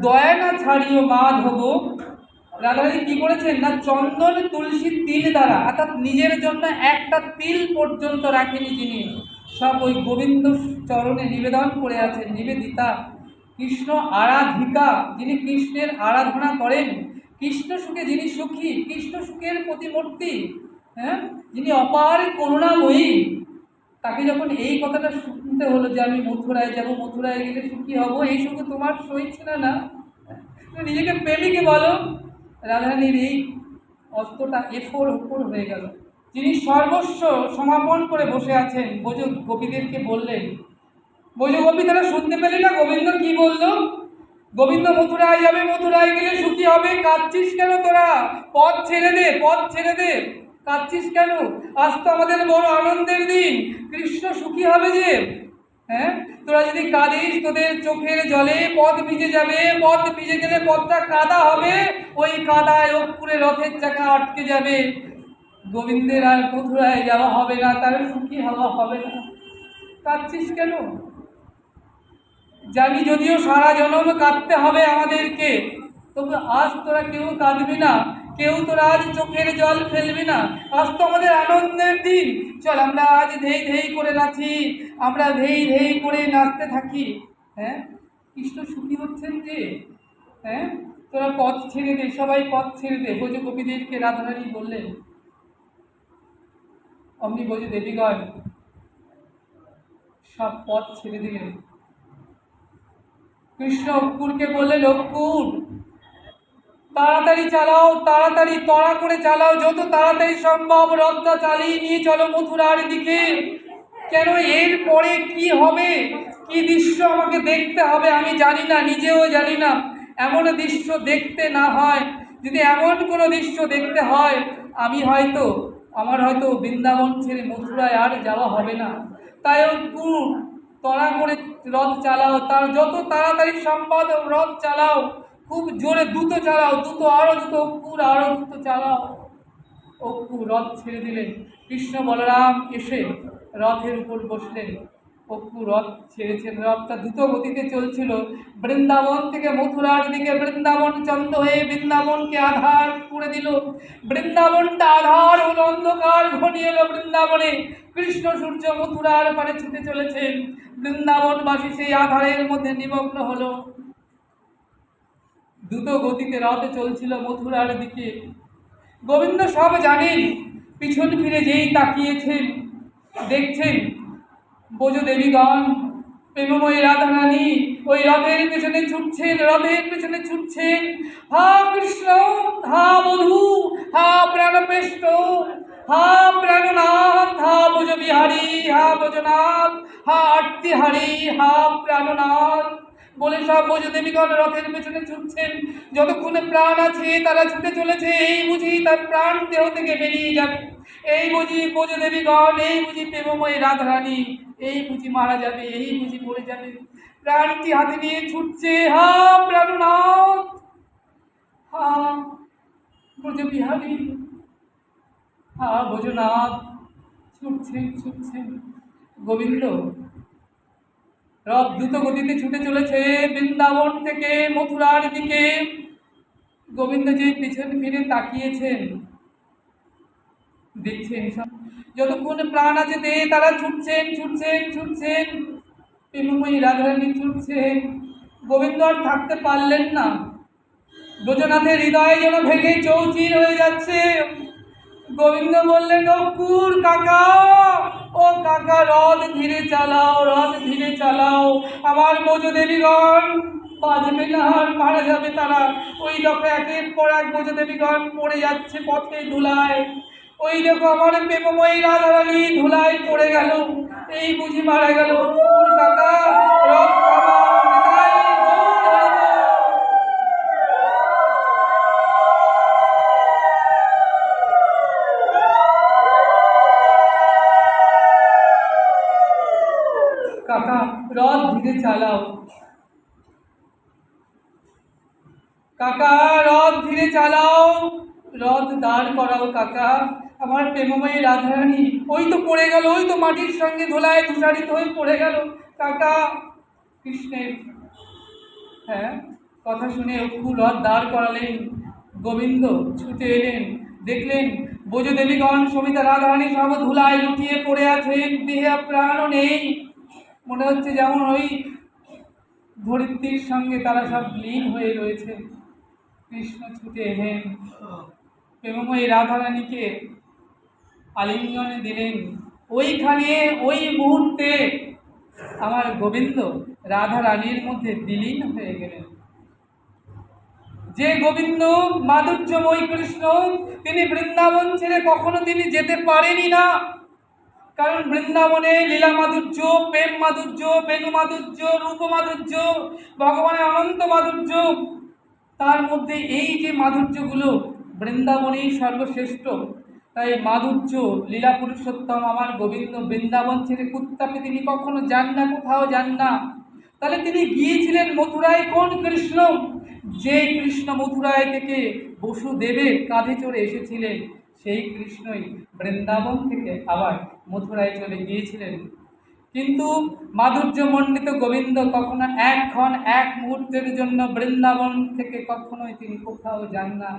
দয়া না ছাড়িও মাধব। রাধারানী কি করেছেন না, চন্দন তুলসী তিল দ্বারা, অর্থাৎ নিজের জন্য একটা তিল পর্যন্ত রাখেনি যিনি, সব ওই গোবিন্দ চরণে নিবেদন করে আছেন, নিবেদিতা। কৃষ্ণ আরাধিকা, যিনি কৃষ্ণের আরাধনা করেন, কৃষ্ণ সুখে যিনি সুখী, কৃষ্ণ সুখের প্রতিমূর্তি, হ্যাঁ, যিনি অপার করুণাময়ী, তাকে যখন এই কথাটা শুনতে হলো যে আমি মথুরায় যাব, মথুরায় গেলে সুখী হব, এই সুখ তোমার সইছে না, না তুমি নিজেকে প্রেমিকে বলো। রাধারানীর এই অস্ত্রটা এফোর ওপর হয়ে গেল। যিনি সর্বস্ব সমাপন করে বসে আছেন, ব্রজ গোপীদেরকে বললেন, ব্রজ গোপী তারা শুনতে পেলি না গোবিন্দ কি বললো? গোবিন্দ মথুরায় যাবে, মথুরায় গেলে সুখী হবে, কাঁদছিস কেন তোরা? পথ ছেড়ে দে, পথ ছেড়ে দে, কাঁদছিস কেন? আজ তো আমাদের বড় আনন্দের দিন, কৃষ্ণ সুখী হবে যে। হ্যাঁ, তোরা যদি কাঁদিস তোদের চোখের জলে পথ ভিজে যাবে, পথ ভিজে গেলে পথটা কাদা হবে, ওই কাদায় অপুরে রথের চাকা আটকে যাবে, গোবিন্দের আর মথুরায় যাওয়া হবে না, তার সুখী হওয়া হবে না। কাঁদছিস কেন? জানি যদিও সারা জনম কাঁদতে হবে আমাদেরকে, তবে আজ তোরা কেউ কাঁদবি না, কেউ তোরা আজ চোখের জল ফেলবি না, আজ তো আমাদের আনন্দের দিন, চল আমরা আজ ধেই ধেই করে নাচি, আমরা ধেই ধেই করে নাচতে থাকি। হ্যাঁ, কৃষ্ণ সুখী হচ্ছেন যে। হ্যাঁ, তোরা পথ ছেড়ে দে, সবাই পথ ছেড়ে দে, ব্রজ গোপীদেরকে রাধারানী বললেন। অমনি ব্রজ দেবীগণ সব পথ ছেড়ে দিলেন। কৃষ্ণ অক্কুরকে বললেন, অক্কুর তাড়াতাড়ি চালাও, তাড়াতাড়ি তড়া করে চালাও, যত তাড়াতাড়ি সম্ভব রথটা চালিয়ে নিয়ে চলো মথুরার দিকে। কেন, এর পরে কি হবে, কি দৃশ্য আমাকে দেখতে হবে আমি জানি না, নিজেও জানি না। এমন দৃশ্য দেখতে না হয়, যদি এমন কোনো দৃশ্য দেখতে হয়, আমার হয়তো বৃন্দাবন ছেড়ে মথুরায় আর যাওয়া হবে না। তাই অক্কুর তড়া করে রথ চালাও, তার যত তাড়াতাড়ি সম্ভব রথ চালাও, খুব জোরে দ্রুত চালাও, দ্রুত আরো দ্রুত, অক্কুর আরো দ্রুত চালাও। অক্কুর রথ ছেড়ে দিলেন, কৃষ্ণ বলরাম এসে রথের উপর বসলেন। অক্কু রথ ছেড়েছেন, রথটা দ্রুত গতিতে চলছিল বৃন্দাবন থেকে মথুরার দিকে। বৃন্দাবন চন্দ্র হয়ে বৃন্দাবনকে আধার করে দিল, বৃন্দাবনটা আধার হলো, অন্ধকার ঘনিয়ে এলো বৃন্দাবনে। কৃষ্ণ সূর্য মথুরার পারে ছুটে চলেছেন, বৃন্দাবনবাসী সেই আধারের মধ্যে নিমগ্ন হলো। দ্রুত গতিতে রথ চলছিল মথুরার দিকে। গোবিন্দ সব জানেন, পিছন ফিরে যেই তাকিয়েছেন, দেখছেন ব্রজ দেবীগণ প্রেমময়ী রাধারানী ওই রথের পেছনে ছুটছেন, রথের পেছনে ছুটছেন। হা কৃষ্ণ, হা বধূ, হা প্রাণপেষ্ট, হা প্রাণনাথ, হা ব্রজ বিহারী, হা ব্রজনাথ, হা আর্তিহারী, হা প্রাণনাথ বলে সব ব্রজ দেবীগণ রথের পেছনে ছুটছেন। যতক্ষণে প্রাণ আছে তারা ছুটে চলেছে, এই বুঝি তার প্রাণ দেহ থেকে বেরিয়ে যাবে, এই বুঝি ব্রজ দেবীগণ, এই বুঝি প্রেমময়ী রাধারানী, এই বুঝি মারা যাবে, এই বুঝি মরে যাবে। প্রাণটি হাতে নিয়ে ছুটছে, হা প্রাণনাথ, হা ব্রজ বিহারী, হা ব্রজনাথ, ছুটছেন ছুটছেন। গোবিন্দ রথ দ্রুত গতিতে ছুটে চলেছে বৃন্দাবন থেকে মথুরার দিকে। গোবিন্দ যে পিছন ফিরে তাকিয়েছেন, দেখছেন যতক্ষণ প্রাণ আছে দেহে তারা ছুটছেন ছুটছেন ছুটছেন, প্রেমময়ী রাধারানী ছুটছেন। গোবিন্দ আর থাকতে পারলেন না, ব্রজনাথের হৃদয় যেন ভেঙে চৌচির হয়ে যাচ্ছে। গোবিন্দ বললেন, অক্কুর কাকা, ও কাকা রথ ধীরে চালাও, রথ ধীরে চালাও, আমার ব্রজ দেবীগণ বাজবে না, আর মারা যাবে তারা। ওই দেখো একের পর এক ব্রজ দেবীগণ পড়ে যাচ্ছে পথে ধুলায়, ওই দেখো আমার প্রেমময়ী রাধারানী ধুলায় পড়ে গেল, এই বুঝি মারা গেল। অক্কুর কাকা রথ থামাও, ধীরে চালাও, কাকা রথ ধীরে চালাও, রথ দাঁড় করাও কাকা। আমার প্রেমময়ী রাধারানী ওই তো পড়ে গেল, ওই তো মাটির সঙ্গে ধুলায় ধূসারিত হয়ে পড়ে গেল কাকা। কৃষ্ণের হ্যাঁ কথা শুনে অপু রথ দাঁড় করালেন। গোবিন্দ ছুটে এলেন, দেখলেন ব্রজদেবীগণ সবিতা রাধারানী সব ধুলায় লুটিয়ে পড়ে আছেন, দেহে প্রাণও নেই। মনে হচ্ছে যেমন ওই ধরিত্রীর সঙ্গে তারা সব লীন হয়ে রয়েছে। কৃষ্ণ ছুটে এলেন, প্রেমময়ী রাধারানীকে আলিঙ্গনে দিলেন। ওইখানে ওই মুহূর্তে আমার গোবিন্দ রাধারানীর মধ্যে বিলীন হয়ে গেলেন। যে গোবিন্দ মাধুর্যময় কৃষ্ণ, তিনি বৃন্দাবন ছেড়ে কখনো তিনি যেতে পারেনি না। কারণ বৃন্দাবনে লীলা মাধুর্য, প্রেম মাধুর্য, বেণু মাধুর্য, রূপ মাধুর্য, ভগবানের অনন্ত মাধুর্য, তার মধ্যে এই যে মাধুর্যগুলো বৃন্দাবনেই সর্বশ্রেষ্ঠ। তাই মাধুর্য লীলা পুরুষোত্তম আমার গোবিন্দ বৃন্দাবন ছেড়ে কুত্তাপে তিনি কখনো যান না, কোথাও যান না। তাহলে তিনি গিয়েছিলেন মথুরায় কোন কৃষ্ণ? যে কৃষ্ণ মথুরায় থেকে বসুদেবের কাঁধে চড়ে এসেছিলেন, সেই কৃষ্ণই বৃন্দাবন থেকে আবার মথুরায় চলে গিয়েছিলেন। কিন্তু মাধুর্যমণ্ডিত গোবিন্দ কখনো একক্ষণ এক মুহূর্তের জন্য বৃন্দাবন থেকে কখনোই তিনি কোথাও যান না,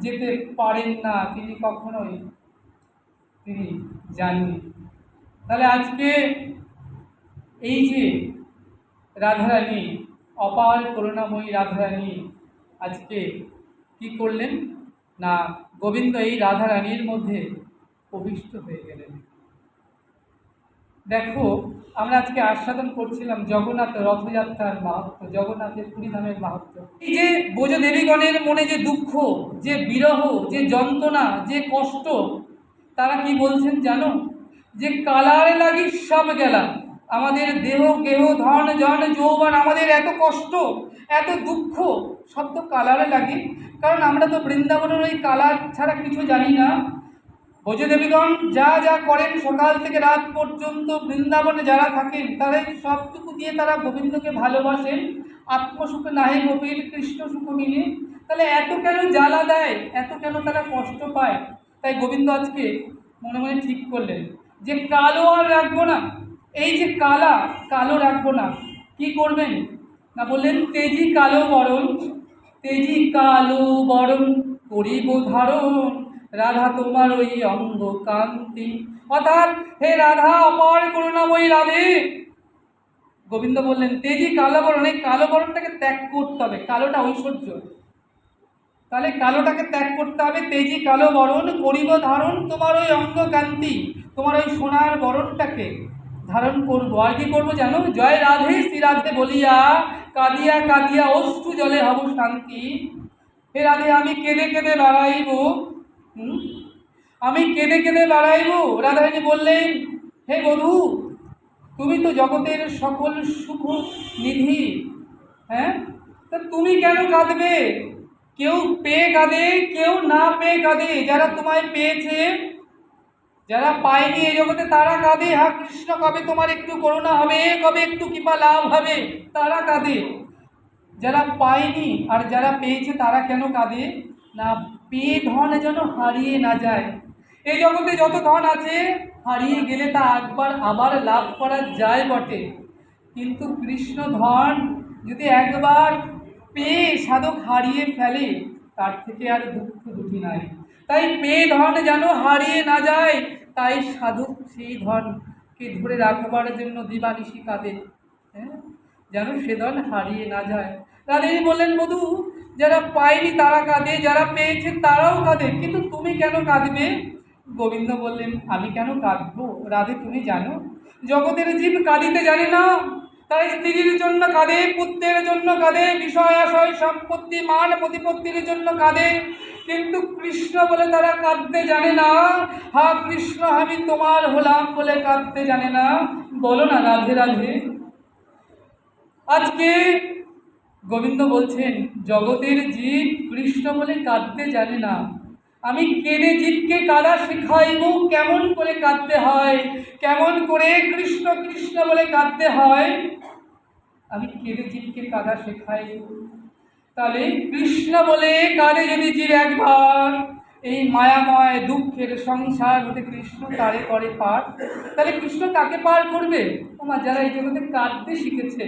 যেতে পারেন না, তিনি কখনোই তিনি যাননি। তাহলে আজকে এই যে রাধারানী, অপার করুণাময়ী রাধারানী আজকে কি করলেন না, গোবিন্দ এই রাধারানীর মধ্যে প্রবিষ্ট হয়ে গেলেন। দেখো আমরা আজকে আস্বাদন করছিলাম জগন্নাথ রথযাত্রার মাহাত্ম্য, জগন্নাথের পুরীধামের মাহাত্ম্য। এই যে ব্রজদেবীগণের মনে যে দুঃখ, যে বিরহ, যে যন্ত্রণা, যে কষ্ট, তারা কি বলছেন জানো? যে কালার লাগি সব গেলাম, আমাদের দেহ গেহ ধন জন যৌবন, আমাদের এত কষ্ট এত দুঃখ সব তো কালারে লাগে। কারণ আমরা তো বৃন্দাবনের ওই কালার ছাড়া কিছু জানি না। ব্রজদেবীগণ যা যা করেন সকাল থেকে রাত পর্যন্ত বৃন্দাবনে যারা থাকেন, তারা সবটুকু দিয়ে তারা গোবিন্দকে ভালোবাসেন। আত্মসুখ নাহে গোপীর কৃষ্ণ সুখ মিলে। তাহলে এত কেন জ্বালা দেয়, এত কেন তারা কষ্ট পায়? তাই গোবিন্দ আজকে মনে মনে ঠিক করলেন যে কালো আর রাখবো না। এই যে কালো রাখবো না, কি করবেন না বললেন তেজি কালো বরণ, তেজি কালো বরণ করিব ধারণ, রাধা তোমার ওই অঙ্গ কান্তি। অর্থাৎ হে রাধা, অপার করুণাময়ী রাধে, গোবিন্দ বললেন তেজি কালো বরণ, এই কালো বরণটাকে ত্যাগ করতে হবে। কালোটা ঐশ্বর্য, তাহলে কালোটাকে ত্যাগ করতে হবে। তেজি কালো বরণ করিব ধারণ, তোমার ওই অঙ্গ কান্তি, তোমার ওই সোনার বরণটাকে ধারণ করবো। আর কি করবো জানো? জয় রাধে শ্রী রাধে বলিয়া কাঁদিয়া কাঁদিয়া অশ্রু জলে হব শান্তি। হে রাধে, আমি কেঁদে কেঁদে বেড়াইব, আমি কেঁদে কেঁদে বেড়াইব। রাধারানী বললেন হে বধূ, তুমি তো জগতের সকল সুখ নিধি, হ্যাঁ, তা তুমি কেন কাঁদবে? কেউ পেয়ে কাঁদে, কেউ না পেয়ে কাঁদে। যারা তোমায় পেয়েছে, যারা পায়নি এই জগতে তারা কাঁদে। হ্যাঁ কৃষ্ণ কবে তোমার একটু করুণা হবে, কবে একটু কৃপা লাভ হবে, তারা কাঁদে। যারা পায়নি আর যারা পেয়েছে তারা কেন কাঁদে না? পেয়ে ধন যেন হারিয়ে না যায়। এই জগতে যত ধন আছে, হারিয়ে গেলে তা একবার আবার লাভ করা যায় বটে, কিন্তু কৃষ্ণ ধন যদি একবার পেয়ে সাধক হারিয়ে ফেলে, তার থেকে আর দুঃখ দুঃখী নাই। তাই পেয়ে ধন যেন হারিয়ে না যায়, তাই সাধক সেই ধনকে ধরে রাখবার জন্য দিবানিশি কাঁদে, হ্যাঁ, যেন সে ধন হারিয়ে না যায়। রাধেই বললেন বধূ, যারা পায়নি তারা কাঁদে, যারা পেয়েছে তারাও কাঁদে, কিন্তু তুমি কেন কাঁদবে? গোবিন্দ বললেন আমি কেন কাঁদবো? রাধে তুমি জানো, জগতের জীব কাঁদিতে জানে না, তাই স্ত্রীর জন্য কাঁদে, পুত্রের জন্য কাঁদে, বিষয় আশয় সম্পত্তি মান প্রতিপত্তির জন্য কাঁদে, কিন্তু কৃষ্ণ বলে তারা কাঁদতে জানে না। হা কৃষ্ণ আমি তোমার হলাম বলে কাঁদতে জানে না। বলো না রাধে রাধে। আজকে গোবিন্দ বলছেন জগতের জীব কৃষ্ণ বলে কাঁদতে জানে না। আমি কেঁদে জীবকে কাঁদা শেখাইব, কেমন করে কাঁদতে হয়, কেমন করে কৃষ্ণ কৃষ্ণ বলে কাঁদতে হয়। আমি কেঁদে জীবকে কাঁদা শেখাই। তাহলে কৃষ্ণ বলে কাঁদে যদি জীব একবার, এই মায়াময় দুঃখের সংসার হতে কৃষ্ণ তারে করে পার। তাহলে কৃষ্ণ কাকে পার করবে? আমার যারা এই জগতে কাঁদতে শিখেছে,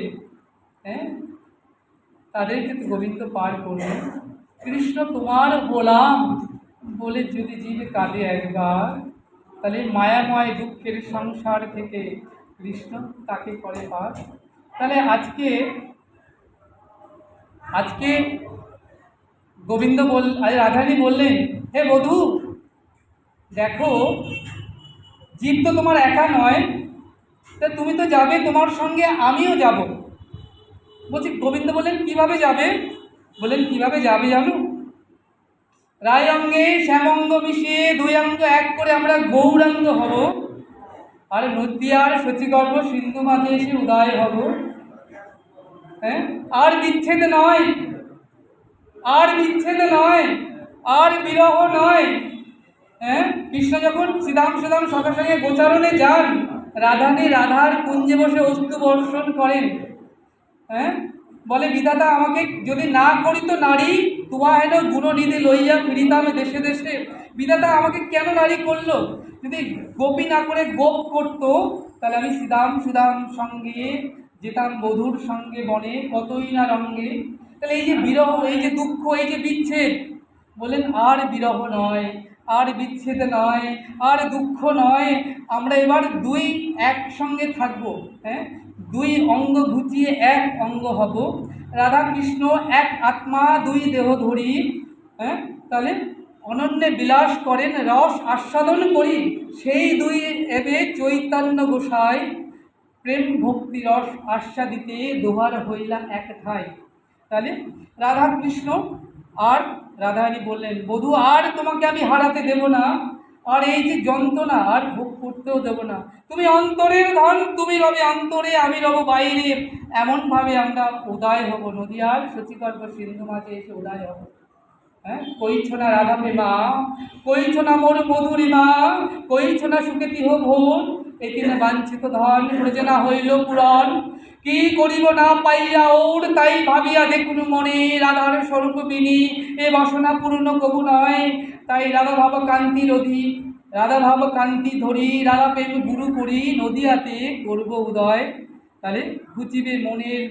হ্যাঁ, তাদেরকে তো গোবিন্দ পার করবে। কৃষ্ণ তোমার গোলাম বলে যদি জীবে কাঁদে একবার, তাহলে মায়াময় দুঃখের সংসার থেকে কৃষ্ণ তাকে করে পার। তাহলে আজকে গোবিন্দ রাধারানী বললেন, হে বধূ, দেখো জীব তো তোমার একা নয়, তা তুমি তো যাবে, তোমার সঙ্গে আমিও যাব। বলছি, গোবিন্দ বললেন কিভাবে যাবে? বললেন কিভাবে যাবে জানো? রায় অঙ্গে শ্যামঙ্গ মিশিয়ে দুই অঙ্গ এক করে আমরা গৌরাঙ্গ হব, আর নদিয়ার সচিগর্ভ সিন্ধু মাঝে এসে উদয় হব। হ্যাঁ, আর বিচ্ছেদ নয়, আর বিচ্ছেদ নয়, আর বিরহ নয়। হ্যাঁ, কৃষ্ণ যখন শ্রীদাম সখা সঙ্গে গোচারণে যান, রাধানী রাধার কুঞ্জে বসে অস্তু বর্ষণ করেন। হ্যাঁ, বলে বিধাতা আমাকে যদি না করি তো নারী, তুয়া হেন গুণনিধি লইয়া ফিরিতাম দেশে দেশে। বিধাতা আমাকে কেন নারী করলো? যদি গোপী না করে গোপ করতো, তাহলে আমি সুদাম সঙ্গে যেতাম বধূর সঙ্গে বনে কতই না রঙ্গে। তাহলে এই যে বিরহ, এই যে দুঃখ, এই যে বিচ্ছেদ, বলেন আর বিরহ নয়, আর বিচ্ছেদ নয়, আর দুঃখ নয়, আমরা এবার দুই একসঙ্গে থাকবো। হ্যাঁ, দুই অঙ্গ ঘুচিয়ে এক অঙ্গ হব, রাধা কৃষ্ণ এক আত্মা দুই দেহ ধরি। হ্যাঁ, তাহলে অনন্যে বিলাস করেন, রস আস্বাদন করি, সেই দুই এবে চৈতন্য গোসাই, প্রেম ভক্তি রস আস্বাদিতে দোহার হইলা এক ঠাই। তাহলে রাধা কৃষ্ণ আর রাধারানী বললেন, বধূ আর তোমাকে আমি হারাতে দেব না, আর এই যে যন্ত্রণা আর ভোগ করতেও দেব না। তুমি অন্তরের ধন, তুমি রবে অন্তরে, আমি রব বাইরে, এমনভাবে আমরা উদয় হব, নদিয়ার সচিগর্ভ সিন্ধু মাঝে এসে উদয় হব। হ্যাঁ, কইছ না রাধা প্রেমা, কইছ না মোর মধুরিমা, কইছ না সুখে তিহ ভোর, এই তিনে বাঞ্ছিত ধন প্রজে না হইল পূরণ, কি করিব না পাইয়া ওর, তাই ভাবিয়া দেখুন মনে রাধার স্বরূপ বিনি, এ বাসনা পূর্ণ কবু নয়। তাই রাধা ভাব কান্তি রধি, রাধা ভাব কান্তি ধরি, রাধা প্রেম গুরু করি, নদিয়াতে করব উদয়। তাহলে ঘুচিবে মনের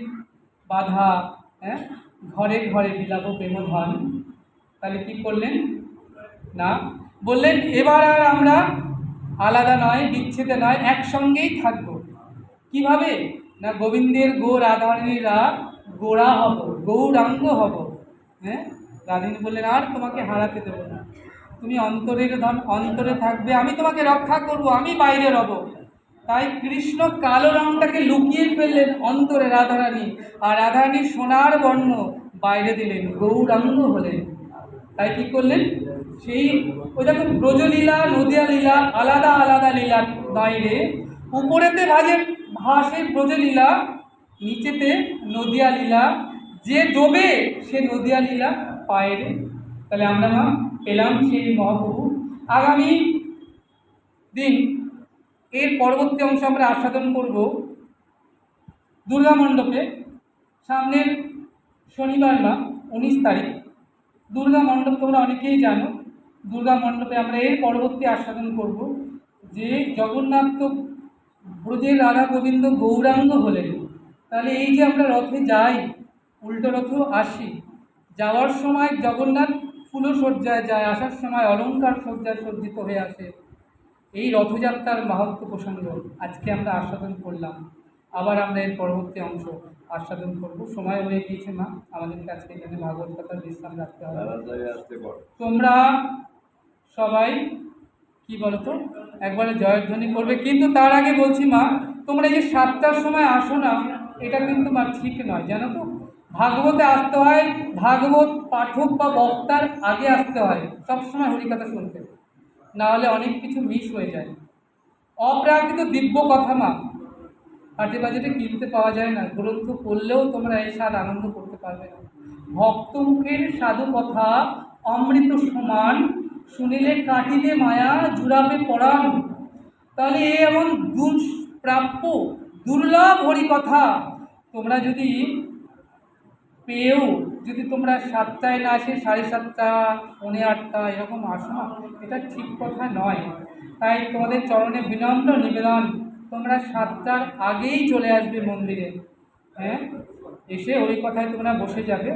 বাধা, হ্যাঁ, ঘরে ঘরে বিলাব প্রেমধন। তাহলে কি করলেন না, বললেন এবার আর আমরা আলাদা নয়, বিচ্ছেদে নয়, একসঙ্গেই থাকবো। কিভাবে না, গোবিন্দের গো রাধারানীরা গোড়া হব, গৌরাঙ্গ হব। হ্যাঁ, রাধারানী বললেন আর তোমাকে হারাতে দেবো না, তুমি অন্তরের ধন, অন্তরে থাকবে, আমি তোমাকে রক্ষা করব, আমি বাইরে রব। তাই কৃষ্ণ কালো রঙটাকে লুকিয়ে ফেললেন অন্তরে রাধারানী, আর রাধারানী সোনার বর্ণ বাইরে দিলেন, গৌরাঙ্গ হলেন। তাই কি করলেন, সেই ওই দেখো ব্রজলীলা নদিয়া লীলা আলাদা আলাদা লীলা বাইরে, উপরেতে ভাসে ব্রজলীলা, নিচেতে নদিয়া লীলা, যে ডোবে সে নদিয়া লীলা পায়রে। তাহলে আমরা পেলাম সেই মহাপ্রভু। আগামী দিন এর পরবর্তী অংশ আমরা আস্বাদন করব দুর্গা মণ্ডপে। সামনের শনিবার 19 তারিখ দুর্গা মণ্ডপ, তোমরা অনেকেই জানো। দুর্গা মণ্ডপে আমরা এর পরবর্তী আস্বাদন করব যে জগন্নাথ তো ব্রজের রাধা গোবিন্দ গৌরাঙ্গ হলেন। তাহলে এই যে আমরা রথে যাই, উল্টো রথেও আসি, যাওয়ার সময় জগন্নাথ ফুলসজ্জায় যায়, আসার সময় অলঙ্কার সজ্জায় সজ্জিত হয়ে আসে। এই রথযাত্রার মাহাত্ম্য প্রসঙ্গ আজকে আমরা আস্বাদন করলাম। আবার আমরা এর পরবর্তী অংশ আস্বাদন করব। সময় হয়ে গিয়েছে মা, আমাদেরকে আজকে এখানে ভাগবত কথার বিশ্রাম রাখতে হবে। তোমরা সবাই কি বলতো একবারে জয়ধ্বনি করবে, কিন্তু তার আগে বলছি মা, তোমরা এই যে 7টার সময় আসো না, এটা কিন্তু মা ঠিক নয়, জানো তো। ভাগবতে আসতে হয়, ভাগবত পাঠক বা বক্তার আগে আসতে হয় সবসময় হরিকথা শুনতে, না হলে অনেক কিছু মিস হয়ে যায়। অপ্রাকৃত দিব্য কথা মা হাটে বাজারে কিনতে পাওয়া যায় না, গ্রন্থ পড়লেও তোমরা এই স্বাদ আনন্দ করতে পারবে না। ভক্তমুখের সাধু কথা অমৃত সমান, শুনিলে কাটিবে মায়া জুড়াবে পরাণ। তাহলে এ এমন দুষ্প্রাপ্য দুর্লভ হরিকথা, তোমরা যদি পেয়েও যদি তোমরা 7টায় না আসে 7:30 8:45 এরকম আসো না, এটা ঠিক কথা নয়। তাই তোমাদের চরণে বিনম্র নিবেদন, তোমরা 7টার আগেই চলে আসবে মন্দিরে। হ্যাঁ, এসে ওই কথায় তোমরা বসে যাবে।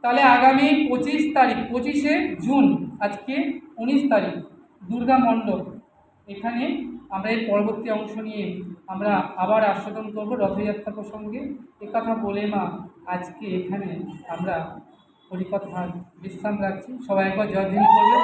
তাহলে আগামী 25 তারিখ, 25শে জুন, আজকে 19 তারিখ, দুর্গা মণ্ডপ, এখানে আমরা এর পরবর্তী অংশ নিয়ে আমরা আবার আস্বাদন করব রথযাত্রা প্রসঙ্গে। কথা বলে মা আজকে এখানে আমরা হরিকথা বিশ্রাম রাখছি। সবাই একবার জয়ধ্বনি করবে।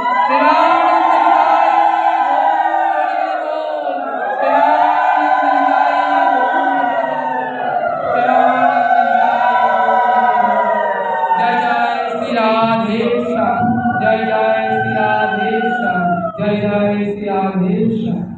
जय जय श्री राधेश्याम, जय जय श्री राधेश्याम, जय जय श्री राधेश्याम।